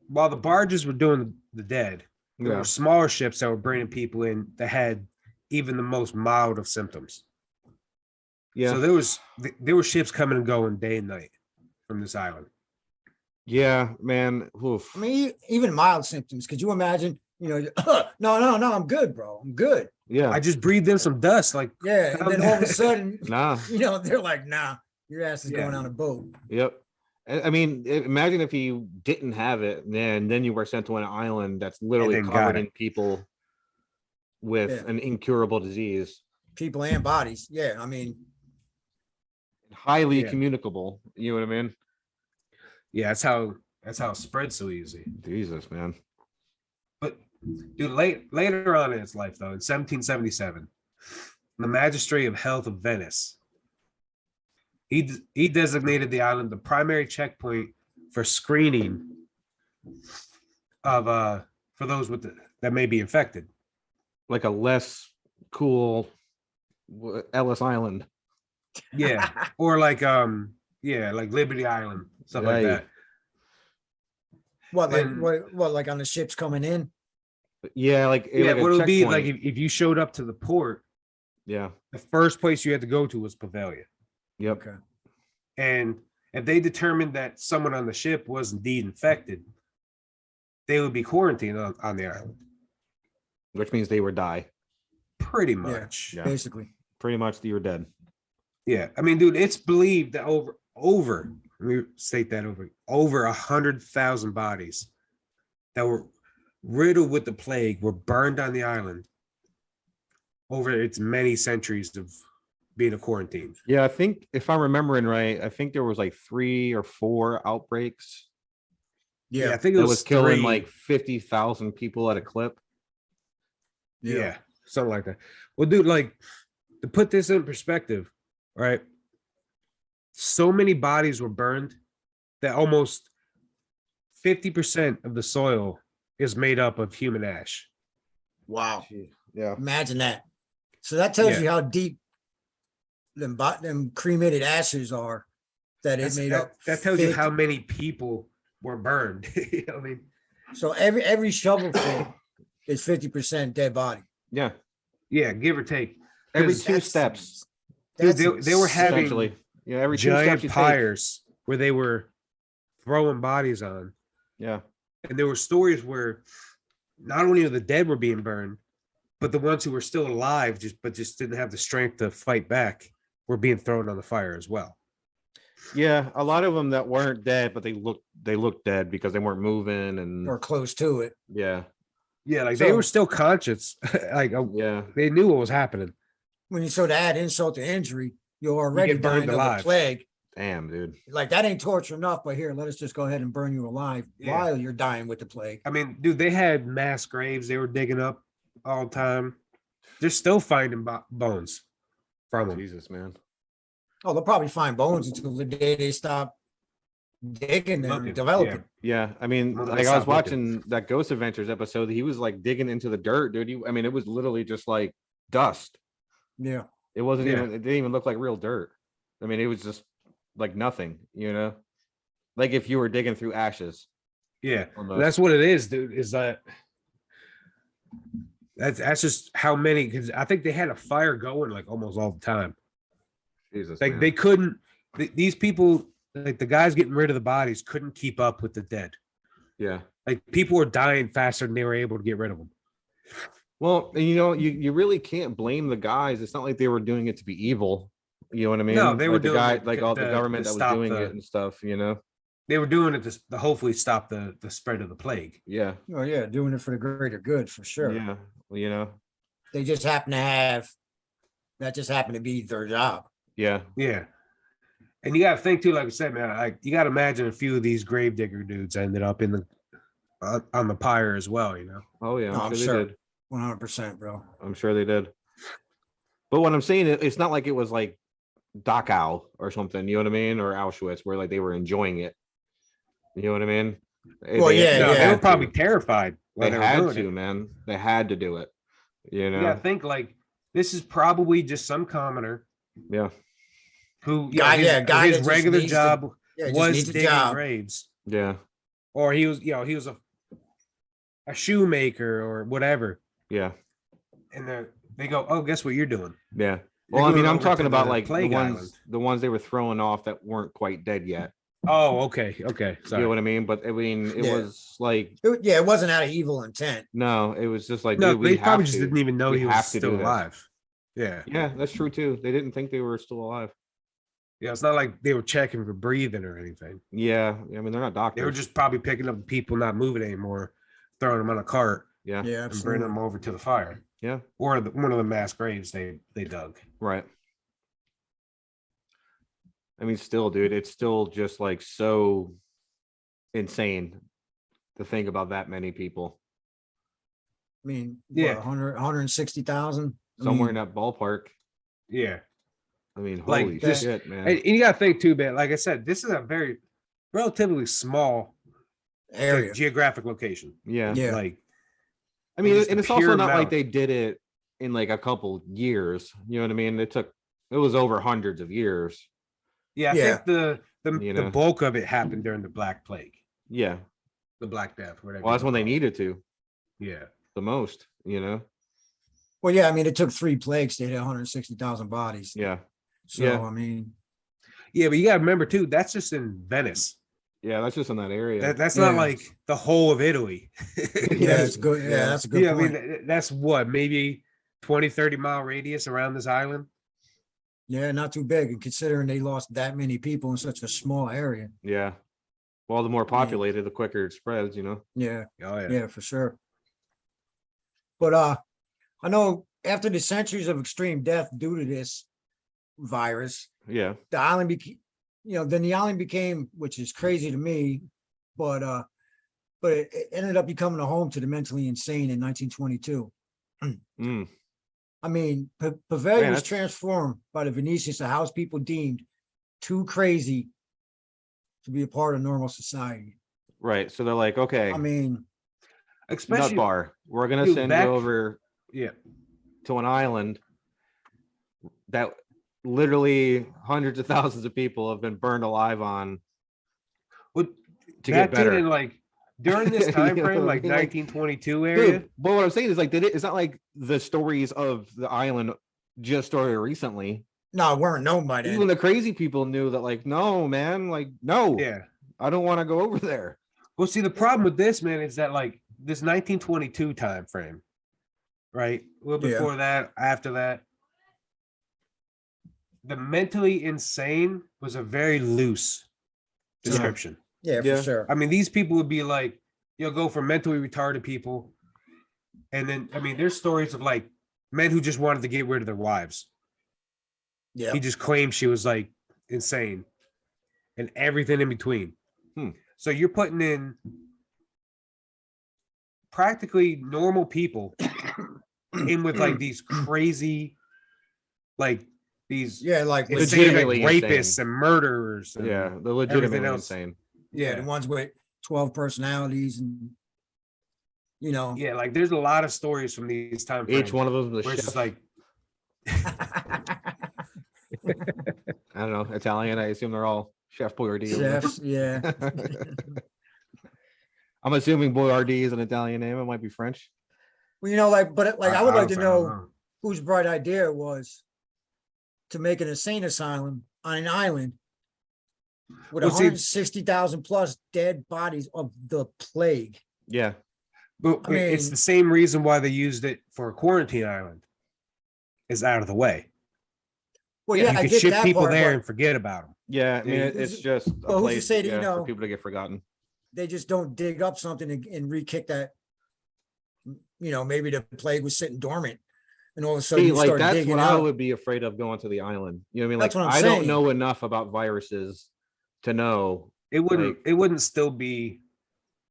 Speaker 2: while the barges were doing the dead, there
Speaker 1: Yeah.
Speaker 2: were smaller ships that were bringing people in that had even the most mild of symptoms.
Speaker 1: Yeah.
Speaker 2: So there were ships coming and going day and night from this island.
Speaker 1: Yeah, man. Oof.
Speaker 3: I mean, even mild symptoms. Could you imagine no, I'm good, bro. I'm good.
Speaker 1: Yeah.
Speaker 2: I just breathed in some dust. Like,
Speaker 3: Yeah. And then all of a sudden,
Speaker 1: Nah.
Speaker 3: they're like, nah, your ass is going on a boat.
Speaker 1: Yep. I mean, imagine if you didn't have it, and then you were sent to an island that's literally covered in people with an incurable disease.
Speaker 3: People and bodies. Yeah. I mean,
Speaker 1: highly communicable. You know what I mean?
Speaker 2: Yeah, that's how it spreads so easy.
Speaker 1: Jesus, man.
Speaker 2: But dude, later on in its life, though, in 1777, the Magistrate of Health of Venice, he designated the island the primary checkpoint for screening of for those that may be infected.
Speaker 1: Like a less cool Ellis Island.
Speaker 2: Yeah. Or like like Liberty Island, stuff like that.
Speaker 3: What, like on the ships coming in?
Speaker 1: Yeah, like
Speaker 2: what it would be like if you showed up to the port.
Speaker 1: Yeah.
Speaker 2: The first place you had to go to was Poveglia.
Speaker 1: Yep.
Speaker 3: Okay.
Speaker 2: And if they determined that someone on the ship was indeed infected, they would be quarantined on the island.
Speaker 1: Which means they would die.
Speaker 2: Pretty much.
Speaker 3: Yeah. Basically.
Speaker 1: Pretty much you're dead.
Speaker 2: Yeah. I mean, dude, it's believed that over 100,000 bodies that were riddled with the plague were burned on the island over its many centuries of being a quarantine.
Speaker 1: Yeah, I think if I'm remembering right, I think there was like 3 or 4 outbreaks.
Speaker 2: Yeah, I think it was
Speaker 1: killing like 50,000 people at a clip.
Speaker 2: Yeah, something like that. Well, dude, like to put this in perspective, right? So many bodies were burned that almost 50% of the soil is made up of human ash.
Speaker 3: Wow.
Speaker 1: Yeah.
Speaker 3: Imagine that. So that tells you how deep them cremated ashes are that it made up.
Speaker 2: That tells you how many people were burned. You know what I mean?
Speaker 3: So every shovelful is 50% dead body.
Speaker 1: Yeah.
Speaker 2: Yeah, give or take.
Speaker 1: Every 2 steps.
Speaker 2: Dude, they were having
Speaker 1: every
Speaker 2: giant pyres where they were throwing bodies on.
Speaker 1: Yeah.
Speaker 2: And there were stories where not only the dead were being burned, but the ones who were still alive just didn't have the strength to fight back were being thrown on the fire as well.
Speaker 1: Yeah, a lot of them that weren't dead, but they looked dead because they weren't moving and
Speaker 3: or close to it.
Speaker 1: Yeah.
Speaker 2: Yeah, like they were still conscious. Like they knew what was happening.
Speaker 3: When you to add insult to injury, you're already dying of the plague.
Speaker 1: Damn, dude.
Speaker 3: Like that ain't torture enough, but here, let us just go ahead and burn you alive while you're dying with the plague.
Speaker 2: I mean, dude, they had mass graves they were digging up all the time. They're still finding bones from them.
Speaker 1: Jesus, man.
Speaker 3: Oh, they'll probably find bones until the day they stop digging and developing.
Speaker 1: Yeah, I mean, like I was watching that Ghost Adventures episode. He was like digging into the dirt, dude. It was literally just like dust.
Speaker 3: Yeah.
Speaker 1: It wasn't even. It didn't even look like real dirt. I mean, it was just like nothing. Like if you were digging through ashes.
Speaker 2: Yeah, that's what it is, dude. Is that that's just how many? Because I think they had a fire going like almost all the time.
Speaker 1: Jesus,
Speaker 2: like
Speaker 1: man.
Speaker 2: They couldn't. These people, like the guys getting rid of the bodies, couldn't keep up with the dead.
Speaker 1: Yeah,
Speaker 2: like people were dying faster than they were able to get rid of them.
Speaker 1: Well, you really can't blame the guys. It's not like they were doing it to be evil. You know what I mean?
Speaker 2: No, they were doing
Speaker 1: the guy, all the government that was doing it and stuff.
Speaker 2: They were doing it to hopefully stop the spread of the plague.
Speaker 1: Yeah.
Speaker 3: Oh yeah, doing it for the greater good for sure.
Speaker 1: Yeah. Well,
Speaker 3: they just happen to have that. Just happened to be their job.
Speaker 1: Yeah.
Speaker 2: Yeah. And you got to think too, like I said, man. Like you got to imagine a few of these gravedigger dudes ended up in the on the pyre as well.
Speaker 1: Oh yeah,
Speaker 3: I'm sure. 100%, bro.
Speaker 1: I'm sure they did. But what I'm saying, it's not like it was like Dachau or something, you know what I mean? Or Auschwitz, where like they were enjoying it. You know what I mean?
Speaker 3: Well,
Speaker 2: they were probably terrified.
Speaker 1: They had to, man. They had to do it. You
Speaker 2: got to think like this is probably just some commoner.
Speaker 1: Yeah.
Speaker 2: Who his regular job was digging graves.
Speaker 1: Yeah.
Speaker 2: Or he was a shoemaker or whatever.
Speaker 1: Yeah.
Speaker 2: And they go, oh, guess what you're doing?
Speaker 1: Yeah. Well, I mean, I'm talking about like the ones they were throwing off that weren't quite dead yet.
Speaker 2: Oh, okay. Okay.
Speaker 1: You
Speaker 2: Sorry.
Speaker 1: know what I mean? But I mean, it
Speaker 3: Yeah.
Speaker 1: was like,
Speaker 3: It wasn't out of evil intent.
Speaker 1: no, it was just like,
Speaker 2: No,
Speaker 1: dude, we
Speaker 2: they probably
Speaker 1: have
Speaker 2: just
Speaker 1: to.
Speaker 2: didn't even know
Speaker 1: We
Speaker 2: he was
Speaker 1: have to
Speaker 2: still
Speaker 1: do this.
Speaker 2: alive. Yeah.
Speaker 1: Yeah, that's true too. They didn't think they were still alive.
Speaker 2: Yeah. It's not like they were checking for breathing or anything.
Speaker 1: Yeah, I mean, they're not
Speaker 2: They were
Speaker 1: doctors.
Speaker 2: just probably picking up the people not moving anymore, throwing them on a cart,
Speaker 1: Yeah,
Speaker 3: Yeah,
Speaker 2: and bringing
Speaker 3: absolutely.
Speaker 2: them over to the fire,
Speaker 1: yeah,
Speaker 2: or one of the mass graves they dug.
Speaker 1: right. I mean, still, dude, it's still just like so insane to think about that many people
Speaker 3: I mean,
Speaker 2: Yeah.
Speaker 3: 160,000
Speaker 1: somewhere in that ballpark.
Speaker 2: Yeah.
Speaker 1: I mean,
Speaker 2: Like,
Speaker 1: holy
Speaker 2: just-
Speaker 1: shit, man.
Speaker 2: And you got to think too, man. Like I said, this is a very relatively small
Speaker 3: area.
Speaker 2: geographic location.
Speaker 1: Yeah.
Speaker 3: Yeah.
Speaker 2: Like,
Speaker 1: I mean,
Speaker 2: just
Speaker 1: and
Speaker 2: the
Speaker 1: it's also
Speaker 2: pure
Speaker 1: not like
Speaker 2: amount.
Speaker 1: they did it in like a couple years. You know what I mean? It was over hundreds of years.
Speaker 2: yeah, I
Speaker 3: Yeah.
Speaker 2: think the
Speaker 1: You
Speaker 2: the
Speaker 1: know.
Speaker 2: bulk of it happened during the Black Plague,
Speaker 1: Yeah.
Speaker 2: the Black Death, whatever.
Speaker 1: Well, that's
Speaker 2: you
Speaker 1: when they
Speaker 2: wanna call
Speaker 1: needed to
Speaker 2: it. Yeah.
Speaker 1: the most, you know?
Speaker 3: Well, yeah, I mean, it took 3 plagues to hit 160,000 bodies.
Speaker 1: Yeah.
Speaker 3: So,
Speaker 1: yeah.
Speaker 3: I mean,
Speaker 2: Yeah, but you got to remember too, that's just in Venice.
Speaker 1: Yeah. That's just in that area.
Speaker 2: That's
Speaker 3: Yeah.
Speaker 2: not like the whole of Italy.
Speaker 3: yeah, it's good. Yeah, that's a good
Speaker 2: Yeah, I
Speaker 3: point.
Speaker 2: mean, that's what, maybe 20, 30-mile radius around this island.
Speaker 3: Yeah, not too big. And considering they lost that many people in such a small area.
Speaker 1: Yeah. Well, the more populated, the quicker it spreads, you know?
Speaker 3: Yeah,
Speaker 2: Oh, yeah.
Speaker 3: yeah, for sure. But I know after the centuries of extreme death due to this virus,
Speaker 1: Yeah.
Speaker 3: the island became, then the island became, which is crazy to me, but it ended up becoming a home to the mentally insane in 1922.
Speaker 1: Mm.
Speaker 3: I mean, Poveglia
Speaker 1: Man,
Speaker 3: was
Speaker 1: that's-
Speaker 3: transformed by the Venetians to house people deemed too crazy to be a part of normal society.
Speaker 1: Right. So they're like, okay,
Speaker 3: I mean,
Speaker 1: nut
Speaker 2: Especially,
Speaker 1: bar. We're gonna
Speaker 2: Dude,
Speaker 1: send
Speaker 2: back-
Speaker 1: you over
Speaker 2: yeah.
Speaker 1: to an island that literally hundreds of thousands of people have been burned alive on
Speaker 2: Well,
Speaker 1: to
Speaker 2: that
Speaker 1: get better.
Speaker 2: too, and like during this
Speaker 1: You
Speaker 2: time
Speaker 1: know
Speaker 2: frame,
Speaker 1: what I
Speaker 2: like
Speaker 1: mean? Like,
Speaker 2: 1922 area.
Speaker 1: Dude, but what I'm saying is like, it's not like the stories of the island just started recently.
Speaker 3: no, weren't known by then.
Speaker 1: Even the crazy people knew that, like, no, man, like, no,
Speaker 2: Yeah.
Speaker 1: I don't want to go over there.
Speaker 2: Well, see, the problem with this, man, is that like this 1922 time frame, right? Well,
Speaker 3: Yeah.
Speaker 2: before that, after that, the mentally insane was a very loose description.
Speaker 3: Yeah,
Speaker 1: Yeah.
Speaker 3: for sure.
Speaker 2: I mean, these people would be like, you'll go for mentally retarded people. And then, I mean, there's stories of like men who just wanted to get rid of their wives.
Speaker 3: Yeah.
Speaker 2: He just claimed she was like insane and everything in between. So you're putting in practically normal people in with like these crazy, like these
Speaker 3: Yeah, like
Speaker 2: insane, like,
Speaker 1: Legitimately
Speaker 2: rapists
Speaker 1: insane.
Speaker 2: and murderers. And,
Speaker 1: Yeah, the legitimately
Speaker 2: else.
Speaker 1: insane.
Speaker 3: yeah, the ones with 12 personalities and
Speaker 2: Yeah, like there's a lot of stories from these time frames.
Speaker 1: Each one of them is a
Speaker 2: where it's
Speaker 1: chef.
Speaker 2: just like,
Speaker 1: I don't know, Italian. I assume they're all Chef Boyardee.
Speaker 3: chefs. Yeah.
Speaker 1: I'm assuming Boyardee is an Italian name. It might be French.
Speaker 3: Well, I would like to
Speaker 2: honestly, I don't
Speaker 3: know whose bright idea it was to make an insane asylum on an island with
Speaker 2: Well, see-
Speaker 3: 160,000 plus dead bodies of the plague.
Speaker 1: Yeah.
Speaker 2: But
Speaker 3: I
Speaker 2: it's
Speaker 3: mean-
Speaker 2: the same reason why they used it for a quarantine island. Is out of the way.
Speaker 3: Well,
Speaker 2: You
Speaker 3: yeah, I
Speaker 2: could
Speaker 3: get
Speaker 2: ship
Speaker 3: that
Speaker 2: people
Speaker 3: part,
Speaker 2: there
Speaker 3: but
Speaker 2: and forget about them.
Speaker 1: Yeah. I mean,
Speaker 2: Yeah.
Speaker 1: it's just a
Speaker 3: Well, who's to
Speaker 1: place
Speaker 3: say that,
Speaker 1: for people to get forgotten.
Speaker 3: they just don't dig up something and re-kick that. Maybe the plague was sitting dormant, and all of a sudden
Speaker 1: See,
Speaker 3: you
Speaker 1: like
Speaker 3: start
Speaker 1: that's
Speaker 3: digging
Speaker 1: what I
Speaker 3: out.
Speaker 1: would be afraid of going to the island. You know what I mean?
Speaker 3: That's
Speaker 1: Like
Speaker 3: what I'm
Speaker 1: I don't
Speaker 3: saying.
Speaker 1: know enough about viruses to know.
Speaker 2: It wouldn't.
Speaker 1: Like-
Speaker 2: it wouldn't still be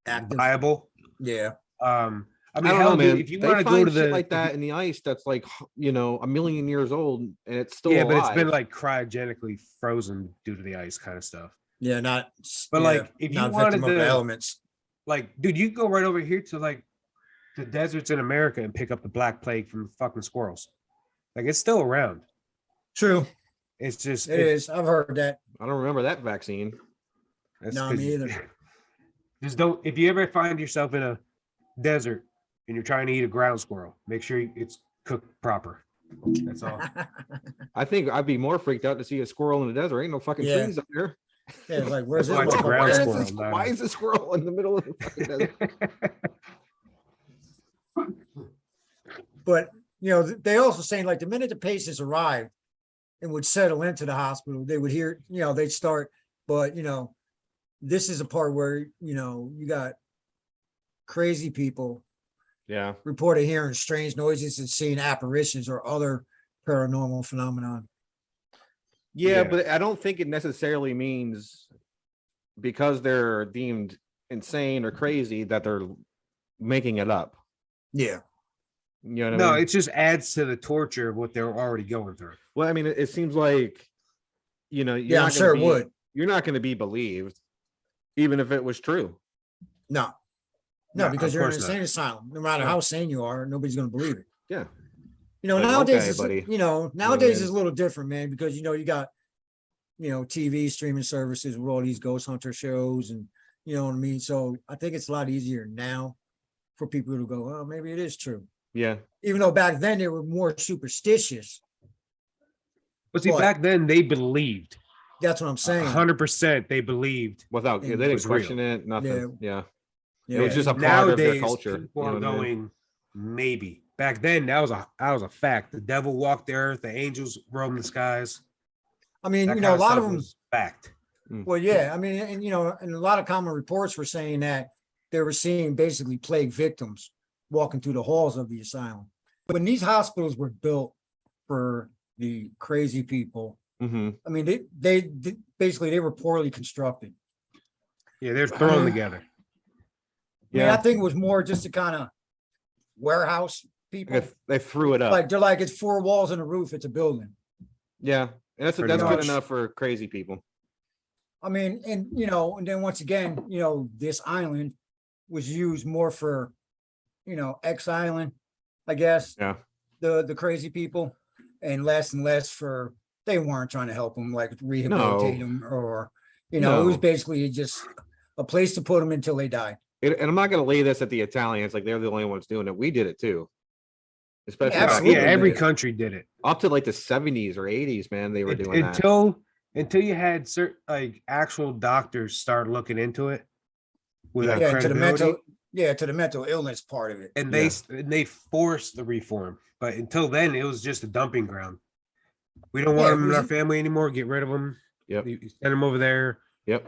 Speaker 3: Active.
Speaker 2: viable.
Speaker 3: Yeah,
Speaker 2: I
Speaker 1: I
Speaker 2: mean,
Speaker 1: don't
Speaker 2: hell,
Speaker 1: know, man.
Speaker 2: dude, if you
Speaker 1: They
Speaker 2: want to go
Speaker 1: find
Speaker 2: to
Speaker 1: shit
Speaker 2: the
Speaker 1: like that in the ice that's like a million years old and it's still
Speaker 2: yeah,
Speaker 1: alive.
Speaker 2: but it's been like cryogenically frozen due to the ice kind of stuff.
Speaker 3: yeah, not.
Speaker 2: But,
Speaker 3: yeah,
Speaker 2: like, if you
Speaker 3: not
Speaker 2: wanted
Speaker 3: victim of the
Speaker 2: to-
Speaker 3: elements.
Speaker 2: Like, dude, you can go right over here to like the deserts in America and pick up the Black Plague from fucking squirrels. Like, it's still around.
Speaker 3: True,
Speaker 2: It's just
Speaker 3: it is. I've heard that.
Speaker 1: I don't remember that vaccine.
Speaker 2: That's
Speaker 3: No,
Speaker 2: 'cause
Speaker 3: me
Speaker 2: you-
Speaker 3: either.
Speaker 2: Just don't. If you ever find yourself in a desert and you're trying to eat a ground squirrel, make sure it's cooked proper. That's all.
Speaker 1: I think I'd be more freaked out to see a squirrel in the desert. Ain't no fucking
Speaker 3: Yeah.
Speaker 1: trees up there.
Speaker 3: Yeah, it's like, where's
Speaker 2: That's
Speaker 3: this
Speaker 2: why it's a ground
Speaker 1: Where is
Speaker 3: motherfucker?
Speaker 1: this-
Speaker 2: squirrel now.
Speaker 1: why is this squirrel in the middle of the fucking desert?
Speaker 3: But, they also saying like the minute the patients arrived and would settle into the hospital, they would hear, they'd start, but, this is a part where, you got crazy people
Speaker 1: Yeah.
Speaker 3: reported hearing strange noises and seeing apparitions or other paranormal phenomenon.
Speaker 1: Yeah,
Speaker 2: Yeah.
Speaker 1: but I don't think it necessarily means because they're deemed insane or crazy that they're making it up.
Speaker 3: Yeah.
Speaker 1: You know what
Speaker 2: No,
Speaker 1: I mean?
Speaker 2: it just adds to the torture of what they're already going through.
Speaker 1: Well, I mean, it seems like, you're
Speaker 3: Yeah, I'm
Speaker 1: not
Speaker 3: sure
Speaker 1: gonna
Speaker 3: it would.
Speaker 1: You're not going to be believed, even if it was true.
Speaker 3: No,
Speaker 2: No,
Speaker 3: because
Speaker 2: of
Speaker 3: you're in an
Speaker 2: course not.
Speaker 3: insane asylum. No matter
Speaker 1: Yeah.
Speaker 3: how sane you are, nobody's going to believe it.
Speaker 1: Yeah. Like,
Speaker 3: Nowadays,
Speaker 1: okay,
Speaker 3: it's,
Speaker 1: buddy.
Speaker 3: nowadays
Speaker 1: man.
Speaker 3: is a little different, man, because, you got, TV streaming services with all these ghost hunter shows and, you know what I mean? So I think it's a lot easier now for people to go, oh, maybe it is true.
Speaker 1: Yeah.
Speaker 3: Even though back then they were more superstitious.
Speaker 2: But see,
Speaker 3: But-
Speaker 2: back then they believed.
Speaker 3: That's what I'm saying.
Speaker 2: 100% they believed.
Speaker 1: Without,
Speaker 3: And
Speaker 1: they
Speaker 3: it
Speaker 1: didn't
Speaker 2: was
Speaker 1: question
Speaker 2: real.
Speaker 1: it. Nothing. Yeah.
Speaker 3: Yeah.
Speaker 1: It was just a part of their
Speaker 2: Nowadays,
Speaker 1: culture.
Speaker 2: people
Speaker 1: you know
Speaker 2: are
Speaker 1: what I mean?
Speaker 2: going, maybe. Back then, that was a fact. The devil walked the earth, the angels roamed the skies.
Speaker 3: I mean,
Speaker 2: That
Speaker 3: a
Speaker 2: kind of
Speaker 3: lot
Speaker 2: stuff
Speaker 3: of them.
Speaker 2: was fact.
Speaker 3: Well, yeah. I mean, and and a lot of common reports were saying that they were seeing basically plague victims walking through the halls of the asylum. When these hospitals were built for the crazy people,
Speaker 1: Mhm.
Speaker 3: I mean, they basically they were poorly constructed.
Speaker 2: Yeah, they're thrown together.
Speaker 3: I mean,
Speaker 1: Yeah.
Speaker 3: I think it was more just to kind of warehouse people.
Speaker 1: Like, they threw it up.
Speaker 3: Like they're like, it's 4 walls and a roof. It's a building.
Speaker 1: Yeah. And that's
Speaker 2: Pretty
Speaker 1: good
Speaker 3: much.
Speaker 1: enough for crazy people.
Speaker 3: I mean, and and then once again, this island was used more for, X Island, I guess.
Speaker 1: Yeah.
Speaker 3: The crazy people, and less for they weren't trying to help them, like rehabilitate them, or it was
Speaker 1: No.
Speaker 3: basically just a place to put them until they died.
Speaker 1: And I'm not going to lay this at the Italians. Like they're the only ones doing it. We did it too. Especially
Speaker 3: Yeah,
Speaker 1: back
Speaker 3: absolutely.
Speaker 2: Yeah,
Speaker 1: in
Speaker 2: every
Speaker 1: the-
Speaker 2: country did it.
Speaker 1: up to like the 70s or 80s, man. They were doing that.
Speaker 2: Until you had certain like actual doctors start looking into it with
Speaker 1: Yeah.
Speaker 2: a
Speaker 3: Yeah, to the
Speaker 2: credibility,
Speaker 3: mental illness part of it.
Speaker 2: and
Speaker 1: Yeah.
Speaker 2: they forced the reform. But until then, it was just a dumping ground. We don't want
Speaker 3: Yeah, it
Speaker 2: them in
Speaker 3: was
Speaker 2: our
Speaker 3: a-
Speaker 2: family anymore. Get rid of them.
Speaker 1: Yep.
Speaker 2: You send them over there.
Speaker 1: Yep.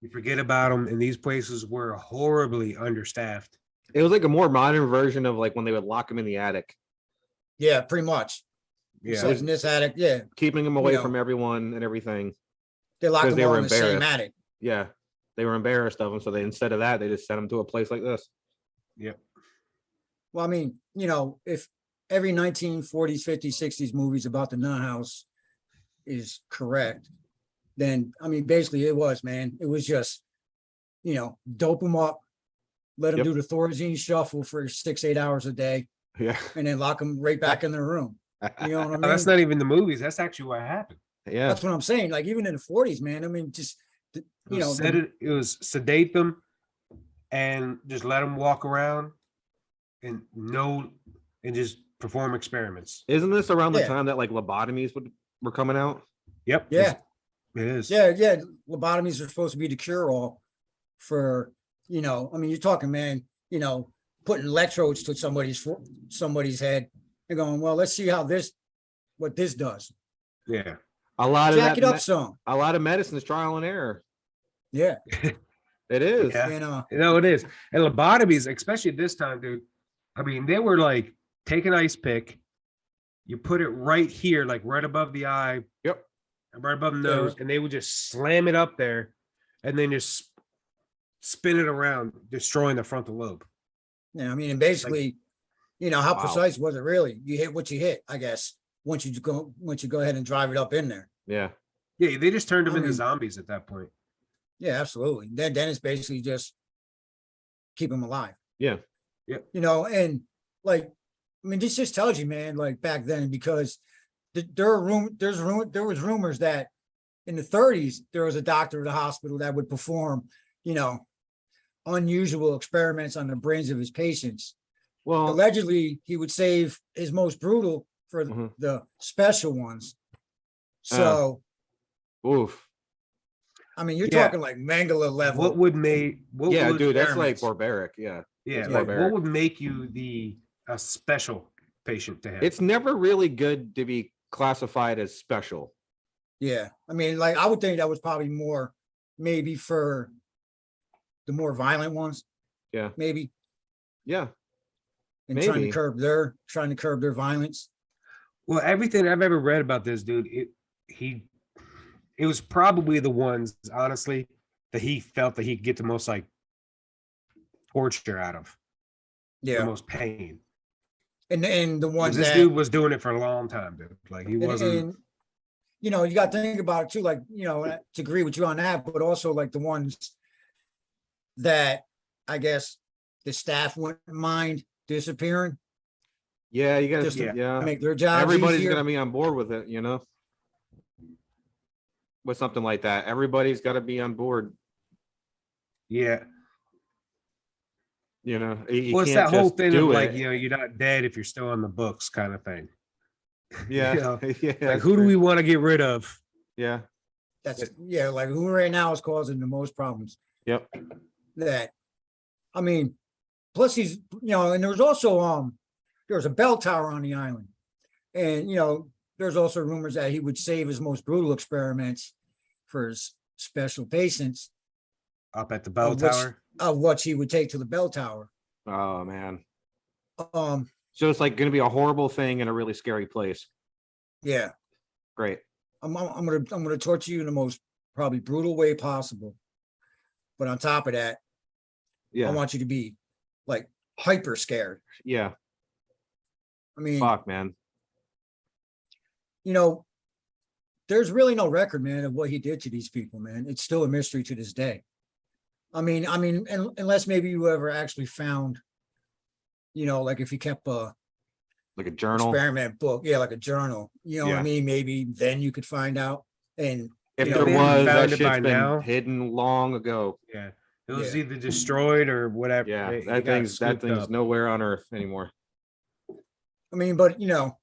Speaker 2: You forget about them. And these places were horribly understaffed.
Speaker 1: It was like a more modern version of like when they would lock them in the attic,
Speaker 3: Yeah, pretty much.
Speaker 2: Yeah,
Speaker 3: Except in this attic, yeah,
Speaker 1: keeping them away
Speaker 3: You know.
Speaker 1: from everyone and everything.
Speaker 3: they locked
Speaker 1: 'Cause
Speaker 3: them
Speaker 1: they
Speaker 3: all
Speaker 1: were
Speaker 3: in the same
Speaker 1: embarrassed.
Speaker 3: attic.
Speaker 1: Yeah. They were embarrassed of them. So instead of that, they just sent them to a place like this.
Speaker 2: Yep.
Speaker 3: Well, I mean, if every 1940s, 50s, 60s movies about the nun house is correct, then I mean, basically it was, man. It was just, dope them up, let them
Speaker 1: Yep.
Speaker 3: do the Thorazine shuffle for 6-8 hours a day,
Speaker 1: Yeah.
Speaker 3: and then lock them right back in their room. You know what I mean?
Speaker 2: That's not even the movies. That's actually what happened.
Speaker 1: Yeah.
Speaker 3: That's what I'm saying. Like even in the 40s, man. I mean, just
Speaker 2: It was sedate them and just let them walk around and just perform experiments.
Speaker 1: Isn't this around the
Speaker 3: Yeah.
Speaker 1: time that like lobotomies were coming out?
Speaker 2: Yep.
Speaker 3: Yeah.
Speaker 2: It is.
Speaker 3: Yeah. Lobotomies are supposed to be the cure all for, I mean, you're talking, man, putting electrodes to somebody's head and going, well, let's see what this does.
Speaker 2: Yeah.
Speaker 1: A lot of
Speaker 3: Jack
Speaker 1: that
Speaker 3: it up some.
Speaker 1: a lot of medicine is trial and error.
Speaker 3: Yeah.
Speaker 1: It is.
Speaker 2: Yeah.
Speaker 3: And
Speaker 2: It is. And lobotomies, especially this time, dude. I mean, they were like, take an ice pick, you put it right here, like right above the eye.
Speaker 1: Yep.
Speaker 2: And right above the nose, and they would just slam it up there and then just spin it around, destroying the frontal lobe.
Speaker 3: yeah, I mean, and basically, how
Speaker 1: Wow.
Speaker 3: precise was it really? You hit what you hit, I guess, once you go ahead and drive it up in there.
Speaker 1: Yeah.
Speaker 2: Yeah, they just turned them
Speaker 3: I
Speaker 2: into
Speaker 3: mean-
Speaker 2: zombies at that point.
Speaker 3: Yeah, absolutely. Then it's basically just keep them alive.
Speaker 1: Yeah.
Speaker 3: And like, I mean, this just tells you, man, like back then, because there was rumors that in the 30s, there was a doctor at the hospital that would perform, unusual experiments on the brains of his patients.
Speaker 1: Well,
Speaker 3: Allegedly, he would save his most brutal for
Speaker 1: Mhm.
Speaker 3: the special ones. So,
Speaker 1: oof.
Speaker 3: I mean, you're
Speaker 2: Yeah.
Speaker 3: talking like Mangala level.
Speaker 2: What would make?
Speaker 1: Yeah,
Speaker 2: would,
Speaker 1: dude, that's like
Speaker 3: experiments.
Speaker 1: barbaric. Yeah.
Speaker 2: Yeah,
Speaker 1: It's
Speaker 2: like
Speaker 1: barbaric.
Speaker 2: what would make you a special patient to him?
Speaker 1: It's never really good to be classified as special.
Speaker 3: Yeah. I mean, like I would think that was probably more maybe for the more violent ones.
Speaker 1: Yeah.
Speaker 3: Maybe.
Speaker 1: Yeah.
Speaker 3: And trying
Speaker 1: Maybe.
Speaker 3: to curb their violence.
Speaker 2: Well, everything I've ever read about this dude, it was probably the ones, honestly, that he felt that he could get the most like torture out of.
Speaker 3: Yeah.
Speaker 2: The most pain.
Speaker 3: And the ones
Speaker 2: this
Speaker 3: that
Speaker 2: dude was doing it for a long time, dude. Like he wasn't.
Speaker 3: And, you know, you got to think about it too, like, you know, to agree with you on that, but also like the ones that I guess the staff wouldn't mind disappearing.
Speaker 1: Yeah, you gotta
Speaker 3: Just to
Speaker 1: yeah.
Speaker 3: make their jobs
Speaker 1: Everybody's
Speaker 3: easier.
Speaker 1: gonna be on board with it, you know. With something like that, everybody's got to be on board.
Speaker 2: Yeah.
Speaker 1: You know,
Speaker 2: Well, it's that whole thing of like, you know, you're not dead if you're still on the books, kind of thing.
Speaker 1: Yeah.
Speaker 2: You know,
Speaker 1: Yeah.
Speaker 2: like who do we want to get rid of?
Speaker 1: Yeah.
Speaker 3: That's yeah, like who right now is causing the most problems.
Speaker 1: Yep.
Speaker 3: That, I mean, plus he's, you know, and there was also there was a bell tower on the island, and you know, there's also rumors that he would save his most brutal experiments for his special patients
Speaker 2: Up at the bell
Speaker 3: Of which-
Speaker 2: tower.
Speaker 3: of what he would take to the bell tower.
Speaker 1: Oh man.
Speaker 3: Um,
Speaker 1: So it's like going to be a horrible thing in a really scary place.
Speaker 3: yeah,
Speaker 1: Great.
Speaker 3: I'm gonna torture you in the most probably brutal way possible. But on top of that,
Speaker 1: Yeah.
Speaker 3: I want you to be like hyper scared.
Speaker 1: Yeah.
Speaker 3: I mean,
Speaker 1: Fuck, man.
Speaker 3: you know, there's really no record, man, of what he did to these people, man. It's still a mystery to this day. I mean, unless maybe you ever actually found, you know, like if he kept a
Speaker 1: Like a journal.
Speaker 3: experiment book, yeah, like a journal, you know what I
Speaker 1: Yeah.
Speaker 3: mean? Maybe then you could find out. And
Speaker 1: If
Speaker 3: you
Speaker 1: there
Speaker 3: know,
Speaker 2: maybe
Speaker 1: was,
Speaker 2: we
Speaker 1: that
Speaker 2: found
Speaker 1: shit's
Speaker 2: it by
Speaker 1: been
Speaker 2: now.
Speaker 1: hidden long ago.
Speaker 2: Yeah. It was
Speaker 3: Yeah.
Speaker 2: either destroyed or whatever.
Speaker 1: Yeah.
Speaker 2: It
Speaker 1: That
Speaker 2: got
Speaker 1: thing's
Speaker 2: scooped up.
Speaker 1: nowhere on Earth anymore.
Speaker 3: I mean, but you know,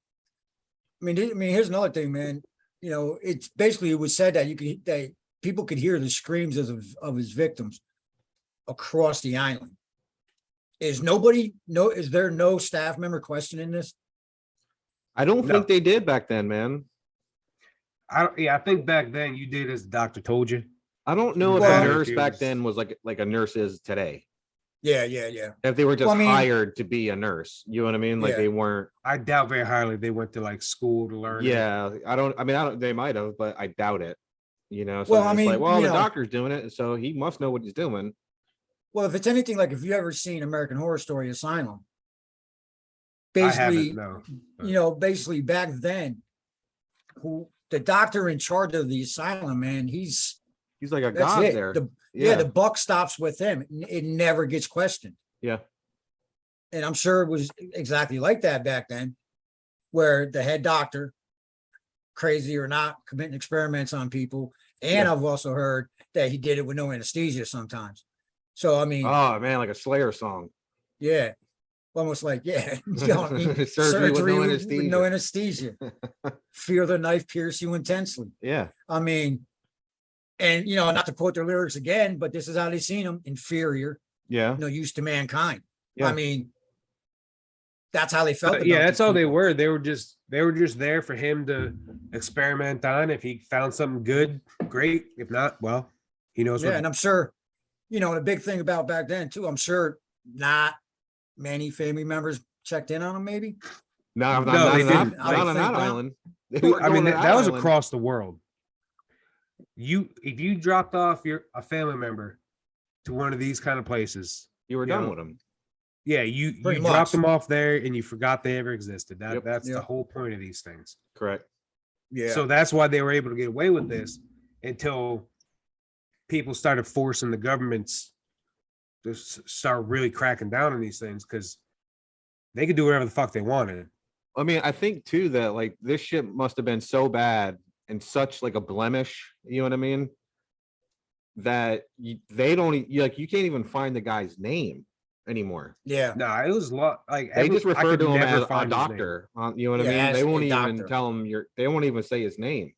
Speaker 3: I mean, here's another thing, man. You know, it's basically it was said that that people could hear the screams of his victims across the island. Is there no staff member questioning this?
Speaker 1: I don't
Speaker 2: No.
Speaker 1: think they did back then, man.
Speaker 2: I think back then you did as the doctor told you.
Speaker 1: I don't know if
Speaker 3: Well,
Speaker 1: a nurse
Speaker 2: if
Speaker 1: back
Speaker 2: was-
Speaker 1: then was like a nurse is today.
Speaker 3: Yeah.
Speaker 1: If they were just
Speaker 3: Well, I mean-
Speaker 1: hired to be a nurse, you know what I mean? Like
Speaker 3: Yeah.
Speaker 1: they weren't.
Speaker 2: I doubt very highly they went to like school to learn. it.
Speaker 1: Yeah, I don't. They might have, but I doubt it. You know. So
Speaker 3: Well,
Speaker 1: well,
Speaker 3: I
Speaker 1: I
Speaker 3: mean,
Speaker 1: like, well,
Speaker 3: you
Speaker 1: the
Speaker 3: know-
Speaker 1: doctor's doing it, so he must know what he's doing.
Speaker 3: Well, if it's anything like if you ever seen American Horror Story Asylum,
Speaker 2: I
Speaker 3: basically,
Speaker 2: haven't, no.
Speaker 3: you know, basically back then, who the doctor in charge of the asylum, man, he's
Speaker 1: He's like a
Speaker 3: that's
Speaker 1: god
Speaker 3: it.
Speaker 1: there.
Speaker 3: Yeah, the buck stops with him. It never gets questioned.
Speaker 1: Yeah.
Speaker 3: And I'm sure it was exactly like that back then, where the head doctor, crazy or not, committing experiments on people. And
Speaker 1: Yeah.
Speaker 3: I've also heard that he did it with no anesthesia sometimes. So I mean,
Speaker 1: Oh man, like a Slayer song.
Speaker 3: yeah, almost like yeah, you know, I mean,
Speaker 1: Surgery with no
Speaker 3: with no anesthesia. Feel the knife pierce you intensely.
Speaker 1: Yeah.
Speaker 3: I mean, and you know, not to quote their lyrics again, but this is how they seen him: inferior,
Speaker 1: Yeah.
Speaker 3: no use to mankind.
Speaker 1: Yeah.
Speaker 3: I mean, that's how they felt.
Speaker 2: But yeah,
Speaker 3: about
Speaker 2: that's
Speaker 3: these
Speaker 2: all they
Speaker 3: people.
Speaker 2: were. They were just there for him to experiment on. If he found something good, great. If not, well, he knows
Speaker 3: Yeah,
Speaker 2: what.
Speaker 3: and I'm sure, you know, the big thing about back then too, I'm sure not many family members checked in on him. Maybe.
Speaker 1: No,
Speaker 2: No,
Speaker 1: not
Speaker 2: they
Speaker 1: on that-
Speaker 2: didn't.
Speaker 1: not on
Speaker 3: Like,
Speaker 1: that
Speaker 3: thank
Speaker 1: island. They weren't
Speaker 2: I mean,
Speaker 1: going to
Speaker 2: that was
Speaker 1: island.
Speaker 2: across the world. If you dropped off a family member to one of these kind of places,
Speaker 1: You were
Speaker 2: you
Speaker 1: done
Speaker 2: know,
Speaker 1: with them.
Speaker 2: yeah, you
Speaker 3: Pretty
Speaker 2: dropped
Speaker 3: much.
Speaker 2: them off there and you forgot they ever existed.
Speaker 1: Yep.
Speaker 2: That's the
Speaker 3: Yep.
Speaker 2: whole point of these things.
Speaker 1: Correct.
Speaker 3: Yeah.
Speaker 2: So that's why they were able to get away with this until people started forcing the governments to start really cracking down on these things because they could do whatever the fuck they wanted.
Speaker 1: I mean, I think too that like this shit must have been so bad and such like a blemish. You know what I mean? That they don't like you can't even find the guy's name anymore.
Speaker 3: yeah.
Speaker 2: No, it was like
Speaker 1: They just
Speaker 2: I
Speaker 1: refer
Speaker 2: could
Speaker 1: to him
Speaker 2: never
Speaker 1: as a
Speaker 2: find his name.
Speaker 1: doctor. You know what
Speaker 3: Yeah,
Speaker 1: I mean?
Speaker 3: as
Speaker 1: They won't
Speaker 3: a
Speaker 1: even
Speaker 3: doctor.
Speaker 1: tell him they won't even say his name.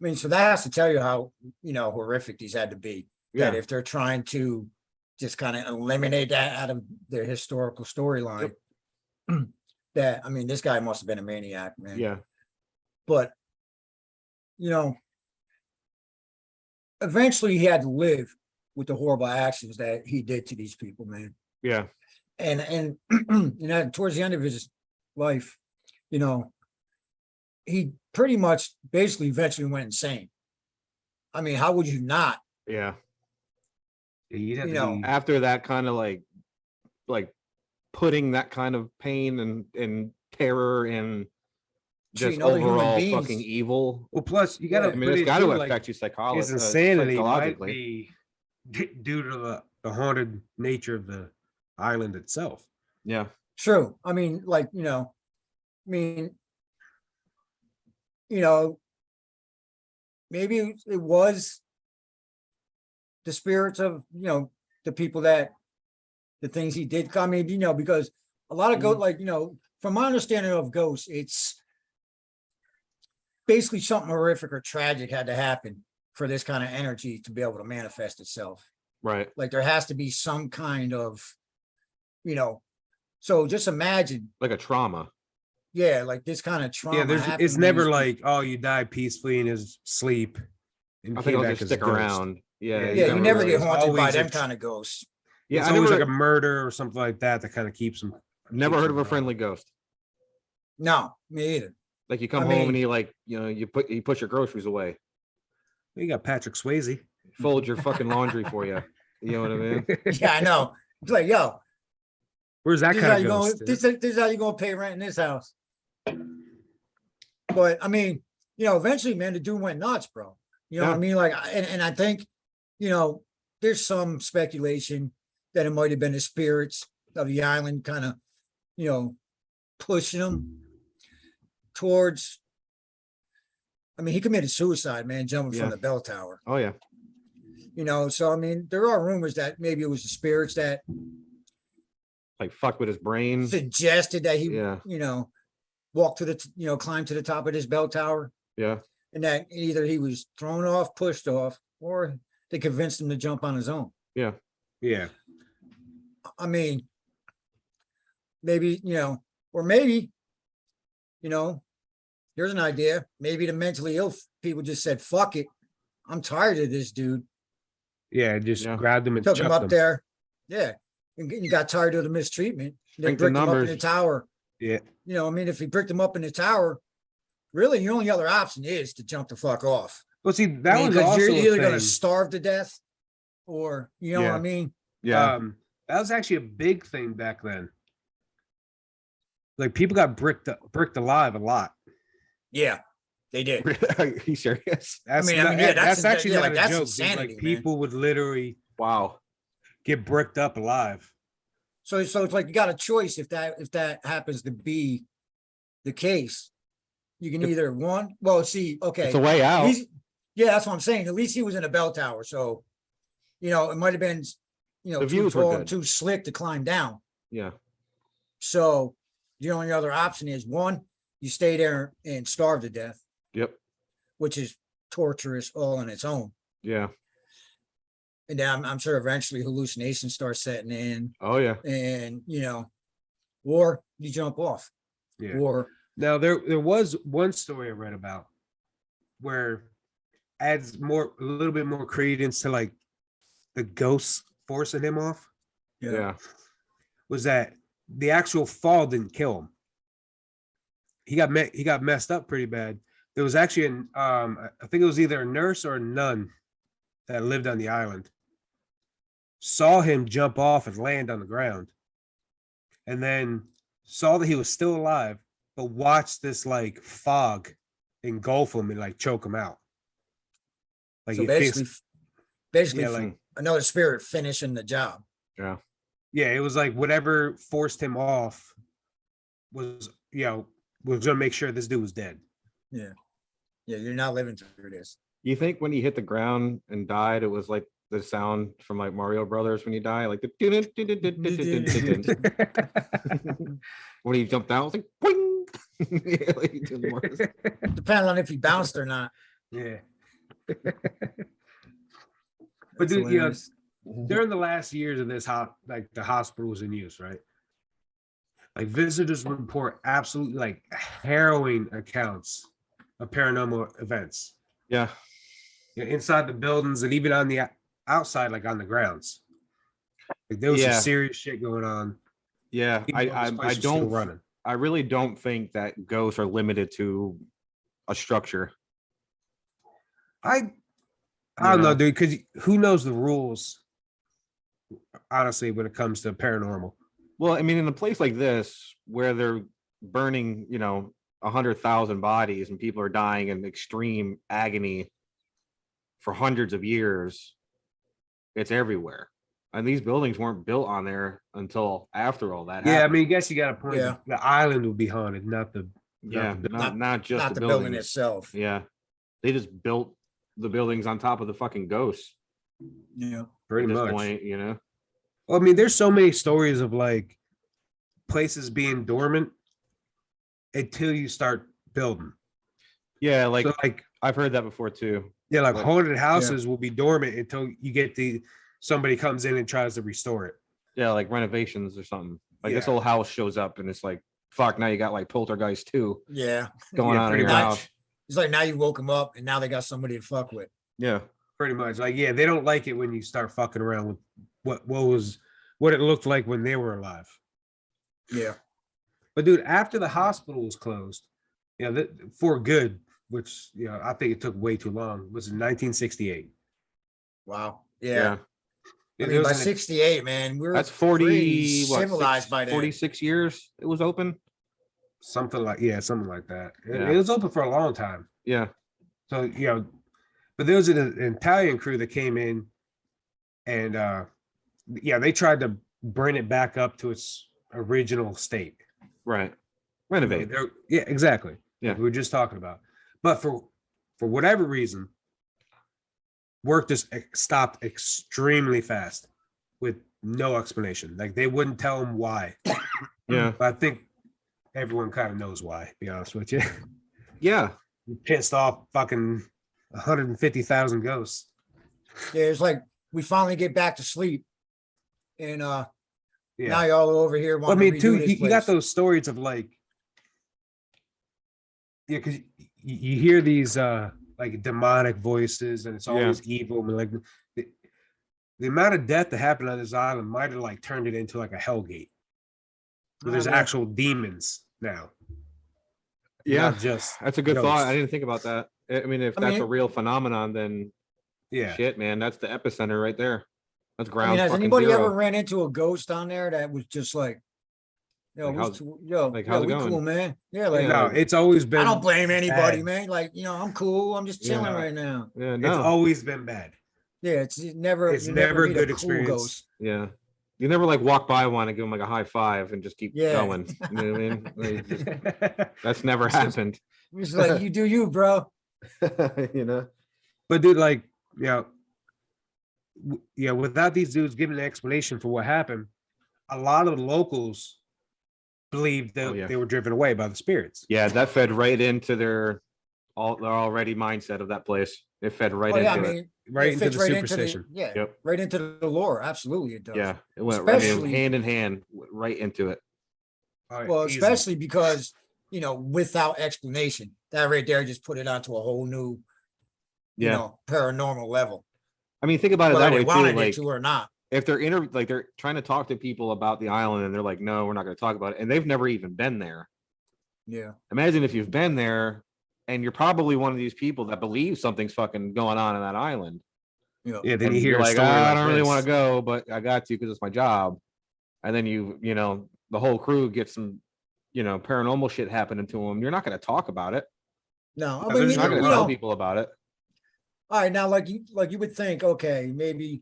Speaker 3: mean, so that has to tell you how, horrific these had to be.
Speaker 1: Yeah.
Speaker 3: That if they're trying to just kind of eliminate that out of their historical storyline, that, I mean, this guy must have been a maniac, man.
Speaker 1: Yeah.
Speaker 3: But, eventually he had to live with the horrible actions that he did to these people, man.
Speaker 1: Yeah.
Speaker 3: And towards the end of his life, he pretty much basically eventually went insane. I mean, how would you not?
Speaker 1: Yeah.
Speaker 2: Be...
Speaker 1: after that kind of like putting that kind of pain and terror and just overall fucking evil.
Speaker 2: Well, plus you gotta.
Speaker 1: I mean, it's got to affect you psychologically.
Speaker 2: His insanity might be due to the haunted nature of the island itself.
Speaker 1: Yeah,
Speaker 3: true. I mean, maybe it was the spirits of the people that the things he did. I mean, because a lot of ghosts, from my understanding of ghosts, it's basically something horrific or tragic had to happen for this kind of energy to be able to manifest itself.
Speaker 1: Right.
Speaker 3: Like there has to be some kind of, so just imagine
Speaker 1: like a trauma.
Speaker 3: Yeah, like this kind of trauma.
Speaker 2: Yeah, it's never like, oh, you die peacefully in his sleep.
Speaker 1: And I think I'll just stick around. Yeah,
Speaker 3: you never get haunted by them kind of ghosts.
Speaker 2: Yeah, it's always like a murder or something like that kind of keeps them.
Speaker 1: Never heard of a friendly ghost.
Speaker 3: No, me either.
Speaker 1: Like you come home and you push your groceries away.
Speaker 2: You got Patrick Swayze.
Speaker 1: Fold your fucking laundry for you. You know what I mean?
Speaker 3: Yeah, I know. It's like, yo,
Speaker 2: where's that kind of ghost?
Speaker 3: This is how you gonna pay rent in this house. But I mean, eventually, man, the dude went nuts, bro. You know what I mean? Like, and I think, there's some speculation that it might have been the spirits of the island kind of, pushing him towards. I mean, he committed suicide, man, jumping from the bell tower.
Speaker 1: Oh yeah.
Speaker 3: So I mean, there are rumors that maybe it was the spirits that
Speaker 1: like fucked with his brain,
Speaker 3: suggested that he, walked to the, climbed to the top of this bell tower.
Speaker 1: Yeah.
Speaker 3: And that either he was thrown off, pushed off, or they convinced him to jump on his own.
Speaker 1: Yeah.
Speaker 2: Yeah.
Speaker 3: I mean, maybe, or maybe, here's an idea. Maybe the mentally ill people just said, fuck it. I'm tired of this dude.
Speaker 2: Yeah, just grabbed him and
Speaker 3: took him up there. Yeah. And you got tired of the mistreatment. They bricked him up in the tower.
Speaker 2: Yeah.
Speaker 3: I mean, if he bricked him up in the tower, really the only other option is to jump the fuck off.
Speaker 2: Well, see, that was also
Speaker 3: you're either going to starve to death or, what I mean?
Speaker 1: Yeah.
Speaker 2: That was actually a big thing back then. Like people got bricked alive a lot.
Speaker 3: Yeah, they did.
Speaker 1: Are you serious?
Speaker 2: That's actually not a joke. Insanity, like people would literally get bricked up alive.
Speaker 3: So it's like you got a choice if that happens to be the case. You can either it's
Speaker 1: a way out.
Speaker 3: That's what I'm saying. At least he was in a bell tower, so it might have been
Speaker 1: the views were good.
Speaker 3: Too slick to climb down.
Speaker 1: Yeah.
Speaker 3: So the only other option is one, you stay there and starve to death.
Speaker 1: Yep.
Speaker 3: Which is torturous all on its own.
Speaker 1: Yeah.
Speaker 3: And then I'm sure eventually hallucinations start setting in.
Speaker 1: Oh yeah.
Speaker 3: And or you jump off.
Speaker 2: Yeah.
Speaker 3: Or
Speaker 2: now there was one story I read about where adds a little bit more credence to like the ghosts forcing him off.
Speaker 1: Yeah.
Speaker 2: Was that the actual fall didn't kill him. He got messed up pretty bad. There was actually I think it was either a nurse or a nun that lived on the island. Saw him jump off and land on the ground. And then saw that he was still alive, but watched this like fog engulf him and like choke him out. Like
Speaker 3: so basically like another spirit finishing the job.
Speaker 1: Yeah.
Speaker 2: Yeah, it was like whatever forced him off was gonna make sure this dude was dead.
Speaker 3: Yeah. Yeah, you're not living through this.
Speaker 1: You think when he hit the ground and died, it was like the sound from like Mario Brothers when you die, like the when he jumped out, it was like boing.
Speaker 3: Depending on if he bounced or not.
Speaker 2: Yeah. But dude, during the last years of this, like the hospital was in use, right? Like visitors report absolutely like harrowing accounts of paranormal events.
Speaker 1: Yeah.
Speaker 2: Inside the buildings and even on the outside, like on the grounds. Like there was some serious shit going on.
Speaker 1: Yeah, I really don't think that ghosts are limited to a structure.
Speaker 2: I don't know, dude, because who knows the rules, honestly, when it comes to paranormal.
Speaker 1: Well, I mean, in a place like this where they're burning, 100,000 bodies and people are dying in extreme agony for hundreds of years, it's everywhere. And these buildings weren't built on there until after all that happened.
Speaker 2: Yeah, I mean, I guess you got a point. Yeah. The island would be haunted, not just
Speaker 3: the building itself.
Speaker 1: Yeah. They just built the buildings on top of the fucking ghosts.
Speaker 3: Yeah.
Speaker 2: Pretty much.
Speaker 1: Point,
Speaker 2: Well, I mean, there's so many stories of like places being dormant until you start building.
Speaker 1: Yeah, like I've heard that before too.
Speaker 2: Yeah, like haunted houses will be dormant until you get somebody comes in and tries to restore it.
Speaker 1: Yeah, like renovations or something. Like this old house shows up and it's like, fuck, now you got like poltergeist too.
Speaker 3: Yeah.
Speaker 1: Going on in your house.
Speaker 3: It's like now you woke them up and now they got somebody to fuck with.
Speaker 1: Yeah.
Speaker 2: Pretty much. Like, they don't like it when you start fucking around with what it looked like when they were alive.
Speaker 3: Yeah.
Speaker 2: But dude, after the hospital was closed, for good, which I think it took way too long, was in 1968.
Speaker 3: Wow. Yeah. I
Speaker 2: mean,
Speaker 3: by 68, man,
Speaker 1: that's 40
Speaker 3: civilized by then.
Speaker 1: 46 years it was open.
Speaker 2: Something like that. It was open for a long time.
Speaker 1: Yeah.
Speaker 2: So but there was an Italian crew that came in and they tried to bring it back up to its original state.
Speaker 1: Right. Renovate.
Speaker 2: Yeah, exactly.
Speaker 1: Yeah.
Speaker 2: Like we were just talking about. But for whatever reason, work just stopped extremely fast with no explanation. Like they wouldn't tell them why.
Speaker 1: Yeah.
Speaker 2: But I think everyone kind of knows why, to be honest with you.
Speaker 1: Yeah.
Speaker 2: You pissed off fucking 150,000 ghosts.
Speaker 3: Yeah, it's like we finally get back to sleep. And now y'all over here.
Speaker 2: Well, I mean, too, you got those stories of like, because you hear these like demonic voices and it's always evil. I mean, like the amount of death that happened on this island might have like turned it into like a hellgate. Where there's actual demons now.
Speaker 1: Yeah,
Speaker 2: just
Speaker 1: that's a good thought. I didn't think about that. I mean, if that's a real phenomenon, then shit, man, that's the epicenter right there. That's ground.
Speaker 3: Has anybody ever ran into a ghost on there that was just like, how's it going? Cool, man. Yeah, like
Speaker 2: no, it's always been.
Speaker 3: I don't blame anybody, man. Like I'm cool. I'm just chilling right now.
Speaker 1: Yeah, no.
Speaker 2: It's always been bad.
Speaker 3: Yeah, it's never a
Speaker 2: good experience.
Speaker 3: Ghost.
Speaker 1: Yeah. You never like walk by one and give them like a high five and just keep going. You know what I mean? That's never happened.
Speaker 3: It's like you do you, bro.
Speaker 2: But dude, like, without these dudes giving an explanation for what happened, a lot of the locals believed that they were driven away by the spirits.
Speaker 1: Yeah, that fed right into their already mindset of that place. It fed right into it.
Speaker 2: Right into the superstition.
Speaker 3: Right into the lore. Absolutely, it does.
Speaker 1: Yeah, it went hand in hand, right into it.
Speaker 3: Well, especially because without explanation, that right there just put it onto a whole new, paranormal level.
Speaker 1: I mean, think about it that way too.
Speaker 3: Like, to or not.
Speaker 1: If they're trying to talk to people about the island and they're like, no, we're not going to talk about it, and they've never even been there.
Speaker 3: Yeah.
Speaker 1: Imagine if you've been there. And you're probably one of these people that believes something's fucking going on in that island.
Speaker 2: Yeah. Then you hear
Speaker 1: like, I don't really want to go, but I got to because it's my job. And then the whole crew gets some, paranormal shit happening to them. You're not going to talk about it.
Speaker 3: No,
Speaker 1: I mean, you're not going to tell people about it.
Speaker 3: All right, now like you would think, okay, maybe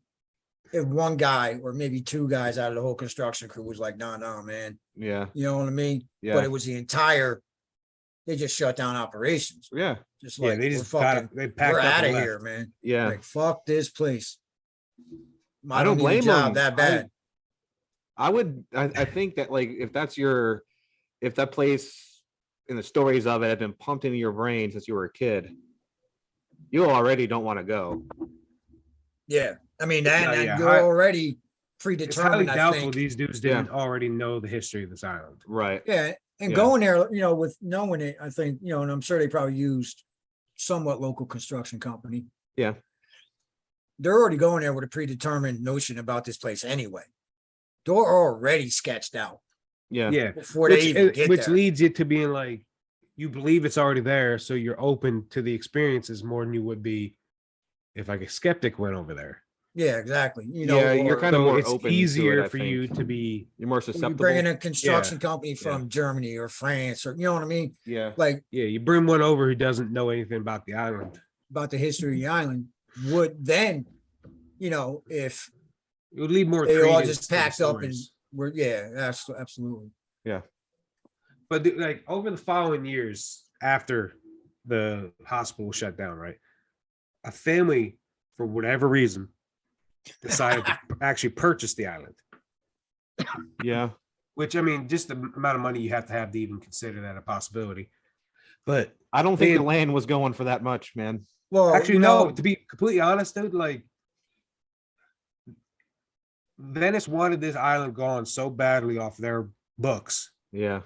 Speaker 3: if one guy or maybe two guys out of the whole construction crew was like, no, man.
Speaker 1: Yeah.
Speaker 3: You know what I mean?
Speaker 1: Yeah.
Speaker 3: But it was the entire. They just shut down operations.
Speaker 1: Yeah.
Speaker 3: Just like
Speaker 2: they
Speaker 3: just
Speaker 2: we're
Speaker 3: out of here, man.
Speaker 1: Yeah.
Speaker 3: Like fuck this place.
Speaker 1: I don't blame them
Speaker 3: that bad.
Speaker 1: I think that like if that place and the stories of it have been pumped into your brain since you were a kid, you already don't want to go.
Speaker 3: Yeah. I mean, and you're already predetermined.
Speaker 2: It's highly doubtful
Speaker 3: I think.
Speaker 2: these dudes didn't already know the history of this island.
Speaker 1: Right.
Speaker 3: Yeah. And going there, with knowing it, I think, and I'm sure they probably used somewhat local construction company.
Speaker 1: Yeah.
Speaker 3: They're already going there with a predetermined notion about this place anyway. They're already sketched out.
Speaker 1: Yeah.
Speaker 2: Yeah.
Speaker 3: Before they even get
Speaker 2: which
Speaker 3: there.
Speaker 2: leads it to being like, you believe it's already there, so you're open to the experiences more than you would be if like a skeptic went over there.
Speaker 3: Yeah, exactly.
Speaker 1: You're kind of more
Speaker 2: it's
Speaker 1: open
Speaker 2: easier
Speaker 1: to it,
Speaker 2: for you to be.
Speaker 1: You're more
Speaker 3: you
Speaker 1: susceptible.
Speaker 3: bring in a construction company from Germany or France, or you know what I mean?
Speaker 1: Yeah.
Speaker 3: Like,
Speaker 2: you bring one over who doesn't know anything about the island,
Speaker 3: about the history of the island, would then, if
Speaker 2: it would leave more.
Speaker 3: they all
Speaker 2: credence
Speaker 3: just
Speaker 2: to the
Speaker 3: packed up and
Speaker 2: stories.
Speaker 3: absolutely.
Speaker 1: Yeah.
Speaker 2: But like over the following years after the hospital shut down, right? A family, for whatever reason, decided to actually purchase the island.
Speaker 1: Yeah.
Speaker 2: Which, I mean, just the amount of money you have to even consider that a possibility. But
Speaker 1: I don't think the land was going for that much, man.
Speaker 3: Well,
Speaker 2: actually, no, to be completely honest, dude, like Venice wanted this island gone so badly off their books.
Speaker 1: Yeah.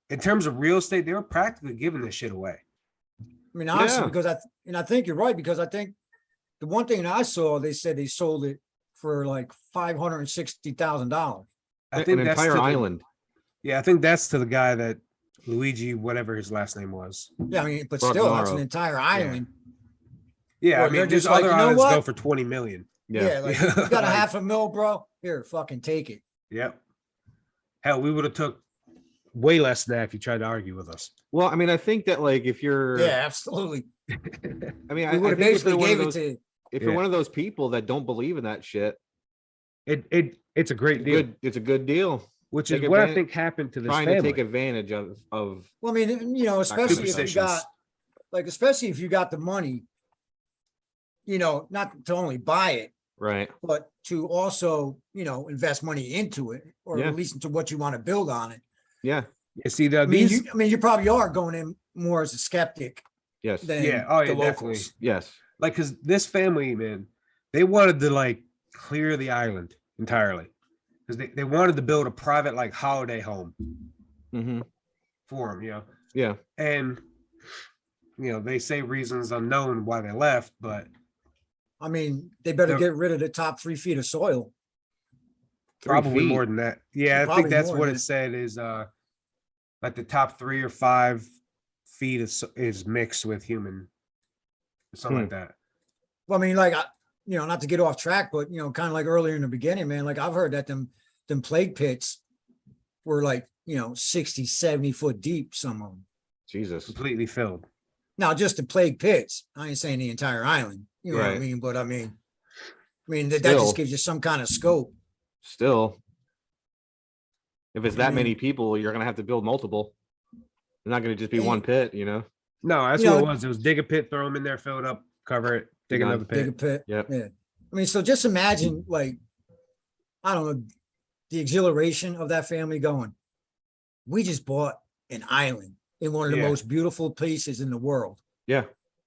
Speaker 2: In terms of real estate, they were practically giving this shit away.
Speaker 3: I mean, honestly, because I think you're right, because I think the one thing that I saw, they said they sold it for like $560,000.
Speaker 2: I think
Speaker 1: an
Speaker 2: that's
Speaker 1: entire island.
Speaker 2: I think that's to the guy that Luigi, whatever his last name was.
Speaker 3: Yeah, I mean, but still, that's an entire island.
Speaker 2: Yeah,
Speaker 3: I
Speaker 2: mean,
Speaker 3: there's
Speaker 2: other islands go for 20 million.
Speaker 3: Yeah, like, you got a $500,000, bro. Here, fucking take it.
Speaker 2: Yep. Hell, we would have took way less than that if you tried to argue with us.
Speaker 1: Well, I mean, I think that like if you're
Speaker 3: absolutely.
Speaker 1: I mean,
Speaker 3: we would have basically gave it to.
Speaker 1: If you're one of those people that don't believe in that shit,
Speaker 2: it's a great deal.
Speaker 1: It's a good deal.
Speaker 2: Which is what I think happened to this
Speaker 1: trying
Speaker 2: family.
Speaker 1: to take advantage of.
Speaker 3: Well, I mean, especially if you got the money, not to only buy it,
Speaker 1: right,
Speaker 3: but to also, invest money into it, or at least into what you want to build on it.
Speaker 1: Yeah.
Speaker 2: See,
Speaker 3: you probably are going in more as a skeptic.
Speaker 1: Yes.
Speaker 3: Than
Speaker 2: definitely.
Speaker 3: locals.
Speaker 1: Yes.
Speaker 2: Like, because this family, man, they wanted to like clear the island entirely, because they wanted to build a private like holiday home for them,
Speaker 1: Yeah.
Speaker 2: And they say reasons unknown why they left, but
Speaker 3: I mean, they better get rid of the top 3 feet of soil.
Speaker 2: Probably more than that. Yeah, I think that's what it said is like the top 3 or 5 feet is mixed with human, something like that.
Speaker 3: Well, I mean, like, not to get off track, but kind of like earlier in the beginning, man, like I've heard that them plague pits were like, 60, 70 foot deep, some of them.
Speaker 1: Jesus.
Speaker 2: Completely filled.
Speaker 3: Now, just the plague pits. I ain't saying the entire island. You know what I mean? But I mean that just gives you some kind of scope.
Speaker 1: Still, if it's that many people, you're gonna have to build multiple. They're not gonna just be one pit,
Speaker 2: No, that's what it was. It was dig a pit, throw them in there, fill it up, cover it, dig another pit.
Speaker 3: Dig a pit.
Speaker 1: Yep.
Speaker 3: Yeah. I mean, so just imagine, like, I don't know, the exhilaration of that family going, we just bought an island in one of the most beautiful places in the world.
Speaker 1: Yeah.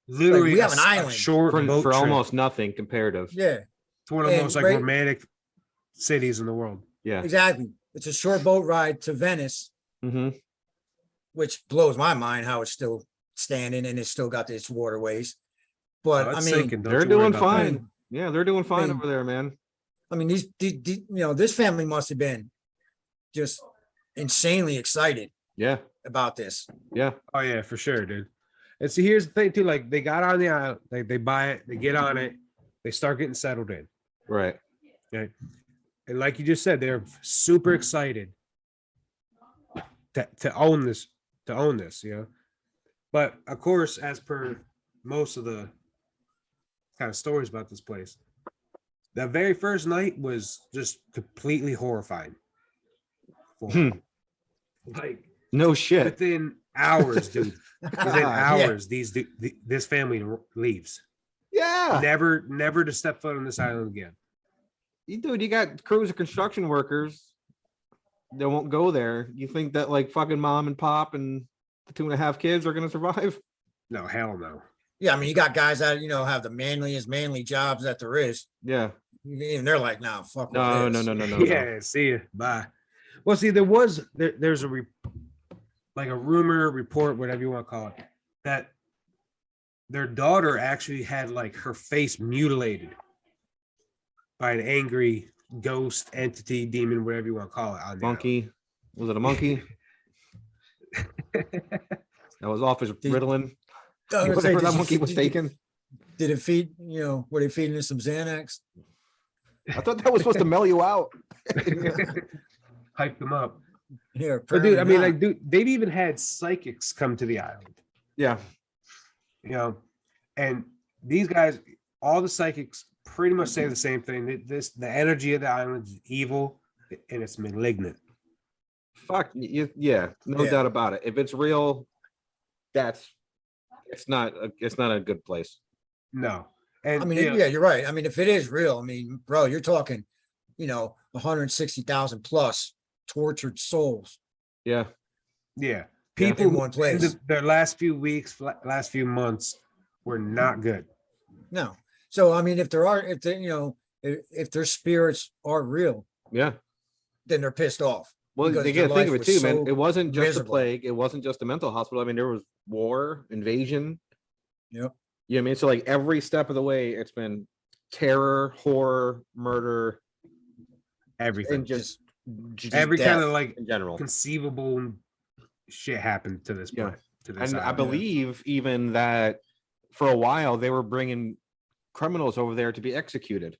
Speaker 2: Literally,
Speaker 3: like, we have an island
Speaker 2: short
Speaker 1: for almost nothing comparative.
Speaker 3: Yeah.
Speaker 2: It's one of the most like romantic cities in the world.
Speaker 1: Yeah.
Speaker 3: Exactly. It's a short boat ride to Venice, which blows my mind how it's still standing and it's still got its waterways. But I mean,
Speaker 1: they're doing fine. Yeah, they're doing fine over there, man.
Speaker 3: I mean, these this family must have been just insanely excited.
Speaker 1: Yeah.
Speaker 3: About this.
Speaker 1: Yeah.
Speaker 2: Oh yeah, for sure, dude. And see, here's the thing too. Like, they got on the island, like they buy it, they get on it, they start getting settled in.
Speaker 1: Right.
Speaker 2: Okay. And like you just said, they're super excited to own this, But of course, as per most of the kind of stories about this place, that very first night was just completely horrifying. Like,
Speaker 1: no shit.
Speaker 2: Within hours, dude. Within hours, this family leaves.
Speaker 1: Yeah.
Speaker 2: Never to step foot on this island again.
Speaker 1: Dude, you got crews of construction workers that won't go there. You think that like fucking mom and pop and the 2.5 kids are gonna survive?
Speaker 2: No, hell no.
Speaker 3: Yeah, I mean, you got guys that have the manly jobs that there is.
Speaker 1: Yeah.
Speaker 3: And they're like, nah, fuck.
Speaker 1: No.
Speaker 2: Yeah, see you. Bye. Well, see, there's a rumor, report, whatever you want to call it, that their daughter actually had like her face mutilated by an angry ghost, entity, demon, whatever you want to call it. On
Speaker 1: monkey. Was it a monkey? That was off his Ritalin. Whatever that monkey was taking.
Speaker 3: Did it feed, were they feeding it some Xanax?
Speaker 1: I thought that was supposed to mellow you out.
Speaker 2: Hype them up.
Speaker 3: Yeah,
Speaker 2: but dude, I mean, they've even had psychics come to the island.
Speaker 1: Yeah.
Speaker 2: And these guys, all the psychics pretty much say the same thing. The energy of the island is evil and it's malignant.
Speaker 1: Fuck yeah, no doubt about it. If it's real, it's not a good place.
Speaker 2: No. And
Speaker 3: I mean, you're right. I mean, if it is real, I mean, bro, you're talking, 160,000 plus tortured souls.
Speaker 1: Yeah.
Speaker 2: Yeah. People
Speaker 3: in one place.
Speaker 2: Their last few weeks, last few months were not good.
Speaker 3: No. So, I mean, if their spirits are real,
Speaker 1: yeah,
Speaker 3: then they're pissed off.
Speaker 1: Well, they got to think of it too, man. It wasn't just a plague. It wasn't just a mental hospital. I mean, there was war, invasion.
Speaker 3: Yep.
Speaker 1: You know what I mean? So like every step of the way, it's been terror, horror, murder,
Speaker 2: everything.
Speaker 1: And just
Speaker 2: every kind of like
Speaker 1: in general
Speaker 2: conceivable shit happened to this point. To this
Speaker 1: and island. I believe even that for a while they were bringing criminals over there to be executed.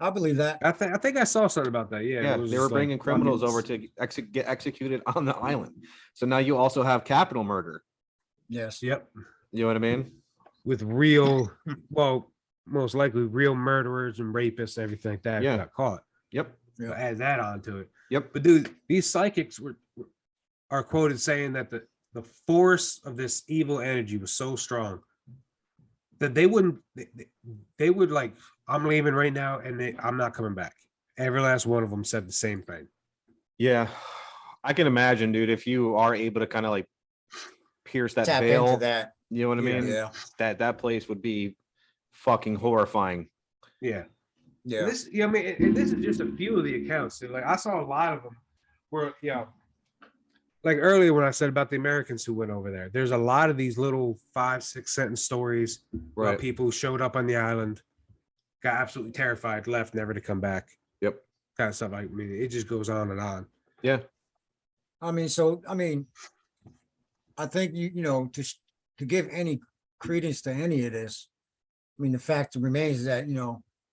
Speaker 3: I believe that.
Speaker 2: I think I saw something about that. Yeah,
Speaker 1: they were bringing criminals over to get executed on the island. So now you also have capital murder.
Speaker 3: Yes.
Speaker 2: Yep.
Speaker 1: You know what I mean?
Speaker 2: With real, well, most likely real murderers and rapists and everything like that got caught.
Speaker 1: Yep.
Speaker 2: So add that onto it.
Speaker 1: Yep.
Speaker 2: But dude, these psychics are quoted saying that the force of this evil energy was so strong that they would like, I'm leaving right now and I'm not coming back. Every last one of them said the same thing.
Speaker 1: Yeah. I can imagine, dude, if you are able to kind of like pierce that
Speaker 3: tap
Speaker 1: veil,
Speaker 3: into that.
Speaker 1: You know what I mean?
Speaker 3: Yeah.
Speaker 1: That place would be fucking horrifying.
Speaker 2: Yeah.
Speaker 3: Yeah.
Speaker 2: This, I mean, and this is just a few of the accounts. So, like I saw a lot of them where, like earlier when I said about the Americans who went over there, there's a lot of these little 5-6 sentence stories where people showed up on the island, got absolutely terrified, left, never to come back.
Speaker 1: Yep.
Speaker 2: Kind of stuff. I mean, it just goes on and on.
Speaker 1: Yeah.
Speaker 3: I mean, I think to give any credence to any of this, I mean, the fact remains that,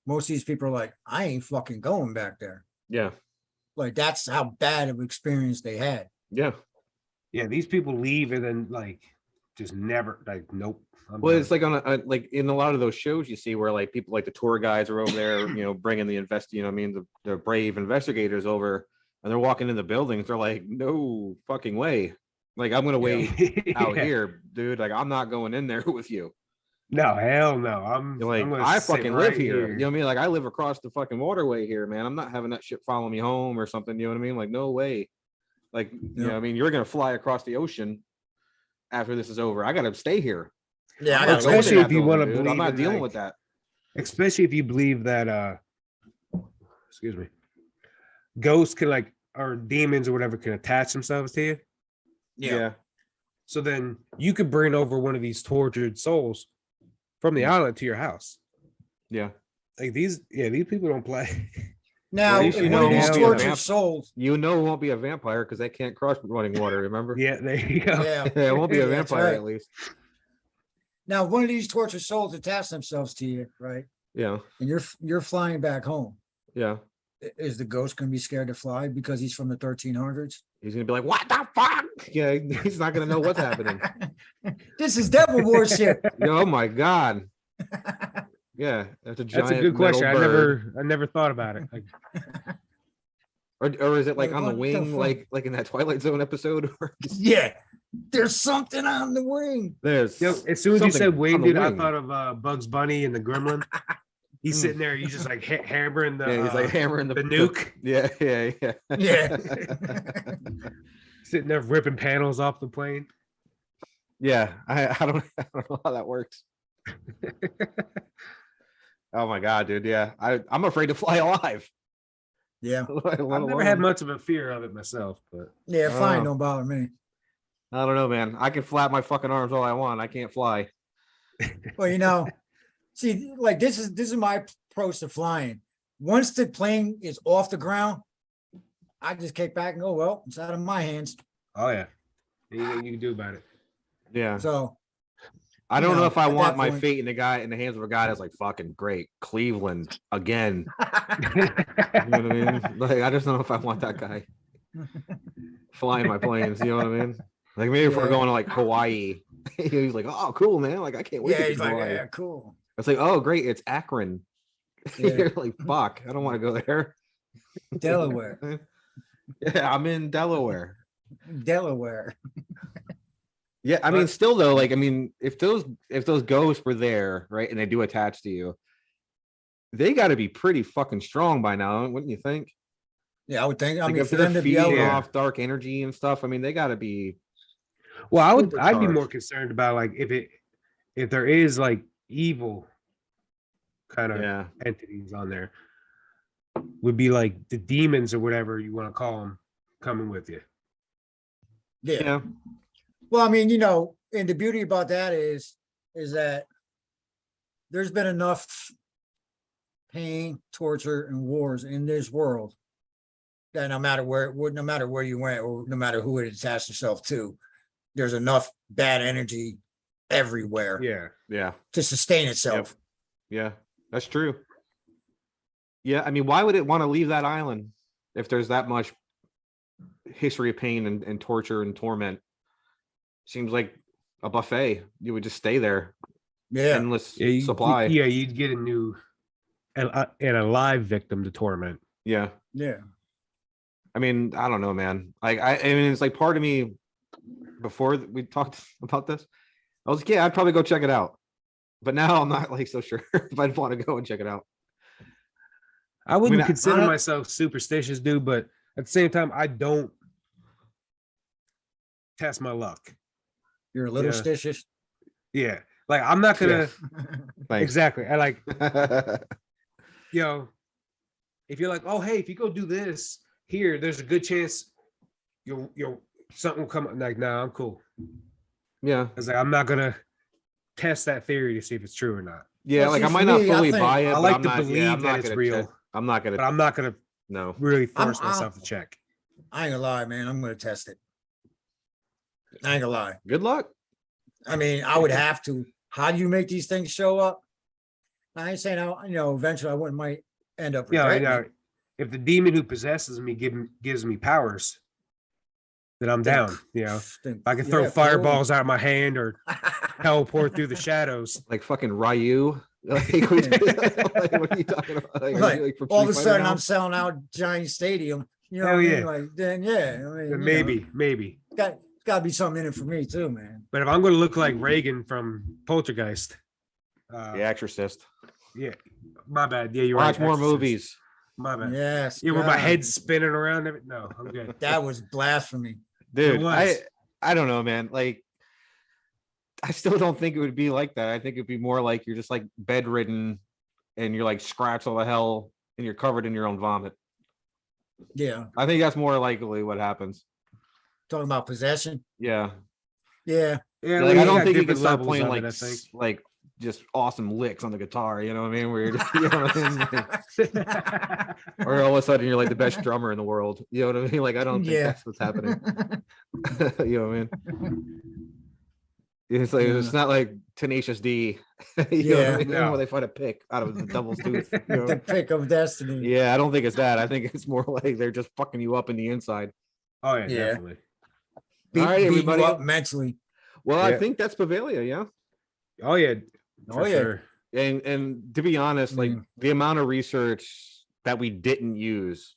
Speaker 3: most of these people are like, I ain't fucking going back there.
Speaker 1: Yeah.
Speaker 3: Like, that's how bad of an experience they had.
Speaker 1: Yeah.
Speaker 2: Yeah. These people leave and then like, just never like, nope.
Speaker 1: Well, it's like on like in a lot of those shows you see where like people like the tour guides are over there, bringing the brave investigators over and they're walking in the buildings. They're like, no fucking way. Like, I'm going to wait out here, dude. Like, I'm not going in there with you.
Speaker 2: No, hell no.
Speaker 1: I fucking live here. You know what I mean? Like, I live across the fucking waterway here, man. I'm not having that shit follow me home or something. You know what I mean? Like, no way. Like, you know what I mean? You're going to fly across the ocean after this is over. I got to stay here.
Speaker 3: Yeah.
Speaker 2: Especially if you want to believe
Speaker 1: I'm not dealing with that.
Speaker 2: Especially if you believe that, excuse me, ghosts can or demons or whatever can attach themselves to you.
Speaker 3: Yeah.
Speaker 2: So then you could bring over one of these tortured souls from the island to your house.
Speaker 1: Yeah.
Speaker 2: Like these people don't play.
Speaker 3: Now, if one of these tortured souls,
Speaker 1: it won't be a vampire because they can't cross running water. Remember?
Speaker 2: Yeah, there you go.
Speaker 3: Yeah,
Speaker 1: it won't be a vampire at least.
Speaker 3: Now, one of these tortured souls attach themselves to you, right?
Speaker 1: Yeah.
Speaker 3: And you're flying back home.
Speaker 1: Yeah.
Speaker 3: Is the ghost going to be scared to fly because he's from the 1300s?
Speaker 1: He's going to be like, what the fuck? Yeah, he's not going to know what's happening.
Speaker 3: This is devil worship.
Speaker 1: Oh my God. Yeah, that's a
Speaker 2: good question. I never thought about it.
Speaker 1: Or is it like on the wing, like in that Twilight Zone episode?
Speaker 3: Yeah, there's something on the wing.
Speaker 2: As soon as you said wing, dude, I thought of Bugs Bunny and the Gremlin. He's sitting there. He's just like hammering the.
Speaker 1: Yeah, he's like hammering the
Speaker 2: nuke.
Speaker 1: Yeah.
Speaker 3: Yeah.
Speaker 2: Sitting there ripping panels off the plane.
Speaker 1: Yeah, I don't know how that works. Oh my god, dude. Yeah, I'm afraid to fly alive.
Speaker 3: Yeah.
Speaker 2: I've never had much of a fear of it myself, but
Speaker 3: Yeah, flying don't bother me.
Speaker 1: I don't know, man. I can flap my fucking arms all I want. I can't fly.
Speaker 3: Well, see, like this is my approach to flying. Once the plane is off the ground, I just kick back and go, well, it's out of my hands.
Speaker 2: oh yeah, anything you can do about it.
Speaker 1: Yeah.
Speaker 3: So
Speaker 1: I don't know if I
Speaker 3: at
Speaker 1: want
Speaker 3: that
Speaker 1: my
Speaker 3: point-
Speaker 1: fate in the hands of a guy that's like fucking great. Cleveland again. You know what I mean? Like, I just don't know if I want that guy flying my planes. You know what I mean? Like maybe if we're going to like Hawaii, he's like, oh, cool, man. Like I can't wait
Speaker 3: yeah,
Speaker 1: to
Speaker 3: he's
Speaker 1: go to
Speaker 3: like,
Speaker 1: Hawaii.
Speaker 3: yeah, cool.
Speaker 1: It's like, oh, great, it's Akron.
Speaker 3: Yeah.
Speaker 1: You're like, fuck, I don't want to go there.
Speaker 3: Delaware.
Speaker 1: Yeah, I'm in Delaware.
Speaker 3: Delaware.
Speaker 1: Yeah, I mean, still though, like, I mean, if those ghosts were there, right, and they do attach to you, they got to be pretty fucking strong by now, wouldn't you think?
Speaker 3: Yeah, I would think. I
Speaker 1: Like
Speaker 3: mean,
Speaker 1: if
Speaker 3: for
Speaker 1: they're
Speaker 3: them to be
Speaker 1: feeding
Speaker 3: able to,
Speaker 1: off dark energy and stuff, I mean, they got to be.
Speaker 2: Well, I'd be
Speaker 1: Supercharged.
Speaker 2: more concerned about like if there is like evil kind of
Speaker 1: Yeah,
Speaker 2: entities on there, would be like the demons or whatever you want to call them coming with you.
Speaker 3: yeah.
Speaker 1: yeah,
Speaker 3: Well, I mean, and the beauty about that is that there's been enough pain, torture, and wars in this world that no matter where you went or no matter who it attached itself to, there's enough bad energy everywhere
Speaker 2: Yeah.
Speaker 1: yeah,
Speaker 3: to sustain itself.
Speaker 1: yeah. That's true. Yeah, I mean, why would it want to leave that island if there's that much history of pain and torture and torment? Seems like a buffet. You would just stay there.
Speaker 3: Yeah.
Speaker 1: Endless
Speaker 2: Yeah,
Speaker 1: supply.
Speaker 2: you'd get a new and a live victim to torment.
Speaker 1: Yeah.
Speaker 3: Yeah.
Speaker 1: I mean, I don't know, man. Like, I mean, it's like part of me before we talked about this, I was like, yeah, I'd probably go check it out. But now I'm not like so sure if I'd want to go and check it out.
Speaker 2: I wouldn't
Speaker 1: I-
Speaker 2: consider myself superstitious, dude, but at the same time, I don't test my luck.
Speaker 3: You're a little
Speaker 2: Yeah.
Speaker 3: stitious.
Speaker 2: Yeah. Like I'm not gonna
Speaker 1: Thanks.
Speaker 2: exactly. I like, if you're like, oh hey, if you go do this here, there's a good chance you'll something will come up. Like, nah, I'm cool.
Speaker 1: Yeah.
Speaker 2: I was like, I'm not gonna test that theory to see if it's true or not.
Speaker 1: Yeah,
Speaker 3: Well,
Speaker 1: like
Speaker 3: see,
Speaker 1: I
Speaker 3: for
Speaker 1: might not
Speaker 3: me, I
Speaker 1: fully
Speaker 3: think-
Speaker 1: buy it.
Speaker 2: I
Speaker 1: but
Speaker 2: like
Speaker 1: I'm
Speaker 2: to
Speaker 1: not,
Speaker 2: believe
Speaker 1: I'm
Speaker 2: that
Speaker 1: not
Speaker 2: it's
Speaker 1: gonna
Speaker 2: real.
Speaker 1: check. I'm not
Speaker 2: But
Speaker 1: gonna.
Speaker 2: I'm not gonna
Speaker 1: No.
Speaker 2: really force
Speaker 3: I'm-
Speaker 2: myself to check.
Speaker 3: I ain't gonna lie, man. I'm gonna test it. I ain't gonna lie.
Speaker 1: Good luck.
Speaker 3: I mean, I would have to. How do you make these things show up? I ain't saying eventually I might end up regretting it.
Speaker 2: If the demon who possesses me gives me powers, then I'm down. If I can throw fireballs out of my hand or teleport through the shadows.
Speaker 1: Like fucking Ryu. Like, what are you talking about?
Speaker 3: Like,
Speaker 1: from
Speaker 3: all of a
Speaker 1: Street Fighter
Speaker 3: sudden
Speaker 1: now?
Speaker 3: I'm selling out Giant Stadium. You know
Speaker 2: Hell
Speaker 3: what I mean?
Speaker 2: yeah.
Speaker 3: Like then yeah, I mean,
Speaker 2: Then maybe.
Speaker 3: Gotta be something in it for me too, man.
Speaker 2: But if I'm going to look like Reagan from Poltergeist,
Speaker 1: The Exorcist.
Speaker 2: yeah, my bad. Yeah, you're
Speaker 1: Watch
Speaker 2: right.
Speaker 1: more
Speaker 2: Exorcist.
Speaker 1: movies.
Speaker 2: My bad.
Speaker 3: Yes.
Speaker 2: Yeah, with my
Speaker 3: God.
Speaker 2: head spinning around. No, I'm good.
Speaker 3: That was blasphemy.
Speaker 1: Dude,
Speaker 2: was.
Speaker 1: I don't know, man. Like, I still don't think it would be like that. I think it'd be more like you're just like bedridden and you're like scratched all the hell and you're covered in your own vomit.
Speaker 3: Yeah.
Speaker 1: I think that's more likely what happens.
Speaker 3: Talking about possession.
Speaker 1: Yeah.
Speaker 3: Yeah.
Speaker 2: Yeah,
Speaker 1: Like, I don't
Speaker 2: got
Speaker 1: think you can
Speaker 2: different
Speaker 1: start
Speaker 2: levels
Speaker 1: playing
Speaker 2: of
Speaker 1: like
Speaker 2: it, I think.
Speaker 1: like just awesome licks on the guitar, you know what I mean? Where you're just, you know what I mean? Like, or all of a sudden you're like the best drummer in the world. You know what I mean? Like I don't think
Speaker 3: Yeah.
Speaker 1: that's what's happening. You know what I mean? It's like it's not like Tenacious D. You know what I mean?
Speaker 2: No.
Speaker 1: Where they find a pick out of the devil's tooth. You know?
Speaker 3: The pick of destiny.
Speaker 1: Yeah, I don't think it's that. I think it's more like they're just fucking you up in the inside.
Speaker 2: Oh yeah,
Speaker 3: Yeah.
Speaker 2: definitely.
Speaker 1: All right,
Speaker 3: Beat you
Speaker 1: everybody.
Speaker 3: up mentally.
Speaker 1: Well, I
Speaker 2: Yeah.
Speaker 1: think that's Poveglia, yeah.
Speaker 2: Oh yeah.
Speaker 3: Oh,
Speaker 2: For
Speaker 3: yeah.
Speaker 2: sure.
Speaker 1: And to be honest, like the amount of research that we didn't use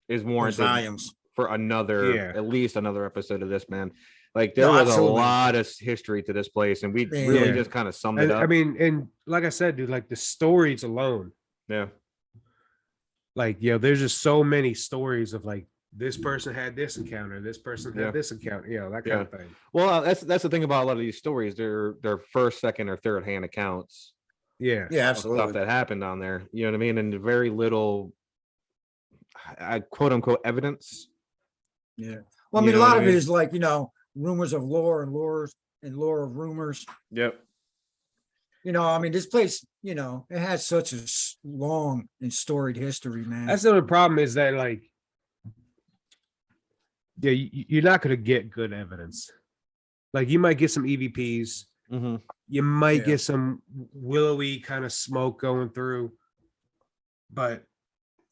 Speaker 1: is
Speaker 3: There's
Speaker 1: warranted
Speaker 3: volumes.
Speaker 1: for another
Speaker 2: Yeah.
Speaker 1: at least another episode of this, man. Like there
Speaker 3: No,
Speaker 1: was
Speaker 3: absolutely.
Speaker 1: a lot of history to this place, and we
Speaker 3: Yeah.
Speaker 1: really just kind of summed it up.
Speaker 2: I mean, and like I said, dude, like the stories alone,
Speaker 1: yeah,
Speaker 2: like there's just so many stories of like this person had this encounter, this person had this encounter, that kind of thing.
Speaker 1: Well, that's the thing about a lot of these stories. They're first, second, or third hand accounts.
Speaker 3: Yeah, absolutely.
Speaker 1: Stuff that happened on there. You know what I mean? And very little, quote unquote, evidence.
Speaker 3: Yeah. Well, I mean, a lot of it is like, rumors of lore and lore of rumors.
Speaker 1: Yep.
Speaker 3: I mean, this place, it has such a long and storied history, man.
Speaker 2: That's the only problem is that, like, you're not going to get good evidence. Like, you might get some EVPs.
Speaker 1: Mm-hmm.
Speaker 2: You might get some willowy kind of smoke going through. But,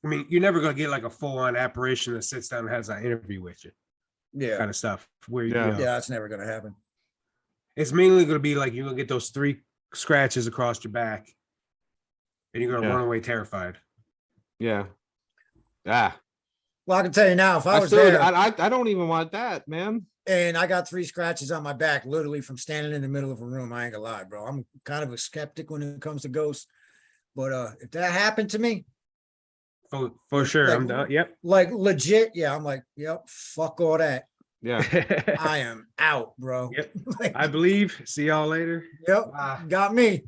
Speaker 2: I mean, you're never going to get like a full-on apparition that sits down and has an interview with you.
Speaker 3: Yeah.
Speaker 2: Kind of stuff. Where
Speaker 3: it's never going to happen.
Speaker 2: It's mainly going to be like you're going to get those 3 scratches across your back and you're going to run away terrified.
Speaker 1: Yeah.
Speaker 3: Well, I can tell you now, if I was there,
Speaker 1: I don't even want that, man.
Speaker 3: And I got 3 scratches on my back, literally from standing in the middle of a room. I ain't gonna lie, bro. I'm kind of a skeptic when it comes to ghosts, but if that happened to me,
Speaker 2: for sure,
Speaker 3: like,
Speaker 2: I'm done. Yep,
Speaker 3: like legit. Yeah, I'm like, yep. Fuck all that.
Speaker 1: Yeah,
Speaker 3: I am out, bro.
Speaker 2: Yep.
Speaker 3: Like,
Speaker 2: I believe. See y'all later.
Speaker 3: Yep, got me.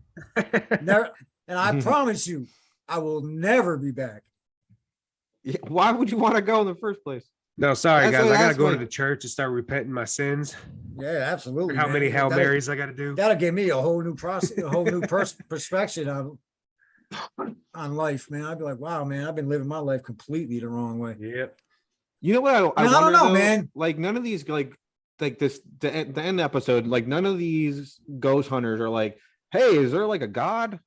Speaker 3: Never, and I promise you, I will never be back.
Speaker 1: Why would you want to go in the first place?
Speaker 2: No, sorry, guys. I got to go to the church and start repenting my sins.
Speaker 3: Yeah, absolutely.
Speaker 2: How many Hail Marys I got to do?
Speaker 3: That'll give me a whole new process, a whole new perspective on life, man. I'd be like, wow, man, I've been living my life completely the wrong way.
Speaker 2: Yep.
Speaker 1: You know what? I
Speaker 3: don't know, man.
Speaker 1: Like none of these, like this, the end episode, like none of these ghost hunters are like, hey, is there like a god?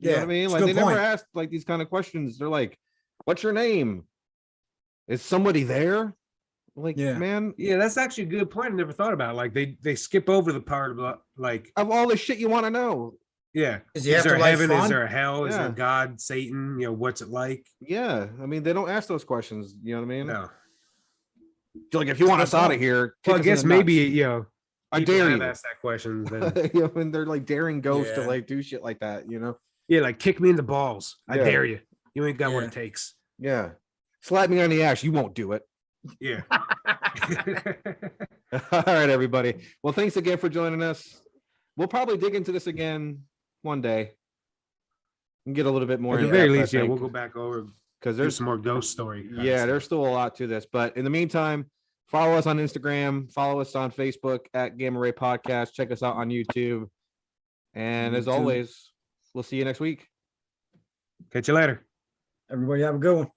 Speaker 1: You know what I mean? Like they never asked like these kind of questions. They're like, what's your name? Is somebody there? Like, man.
Speaker 2: Yeah, that's actually a good point. I never thought about it. Like they skip over the part of like
Speaker 1: of all the shit you want to know.
Speaker 2: Yeah.
Speaker 3: Is
Speaker 2: there heaven? Is there a hell? Is there God, Satan? What's it like?
Speaker 1: Yeah. I mean, they don't ask those questions. You know what I mean?
Speaker 2: No.
Speaker 1: Like, if you want us out of here,
Speaker 2: well, I guess maybe,
Speaker 1: I dare you.
Speaker 2: Ask that question.
Speaker 1: Then. And they're like daring ghosts to like do shit like that,
Speaker 2: Yeah, like kick me in the balls. I dare you. You ain't got what it takes.
Speaker 1: Yeah. Slap me on the ass. You won't do it.
Speaker 2: Yeah.
Speaker 1: All right, everybody. Well, thanks again for joining us. We'll probably dig into this again one day and get a little bit more.
Speaker 2: At the very least, we'll go back over
Speaker 1: because there's
Speaker 2: some more ghost story.
Speaker 1: Yeah, there's still a lot to this. But in the meantime, follow us on Instagram, follow us on Facebook at Gamma Ray Podcast. Check us out on YouTube. And as always, we'll see you next week.
Speaker 2: Catch you later.
Speaker 3: Everybody have a good one.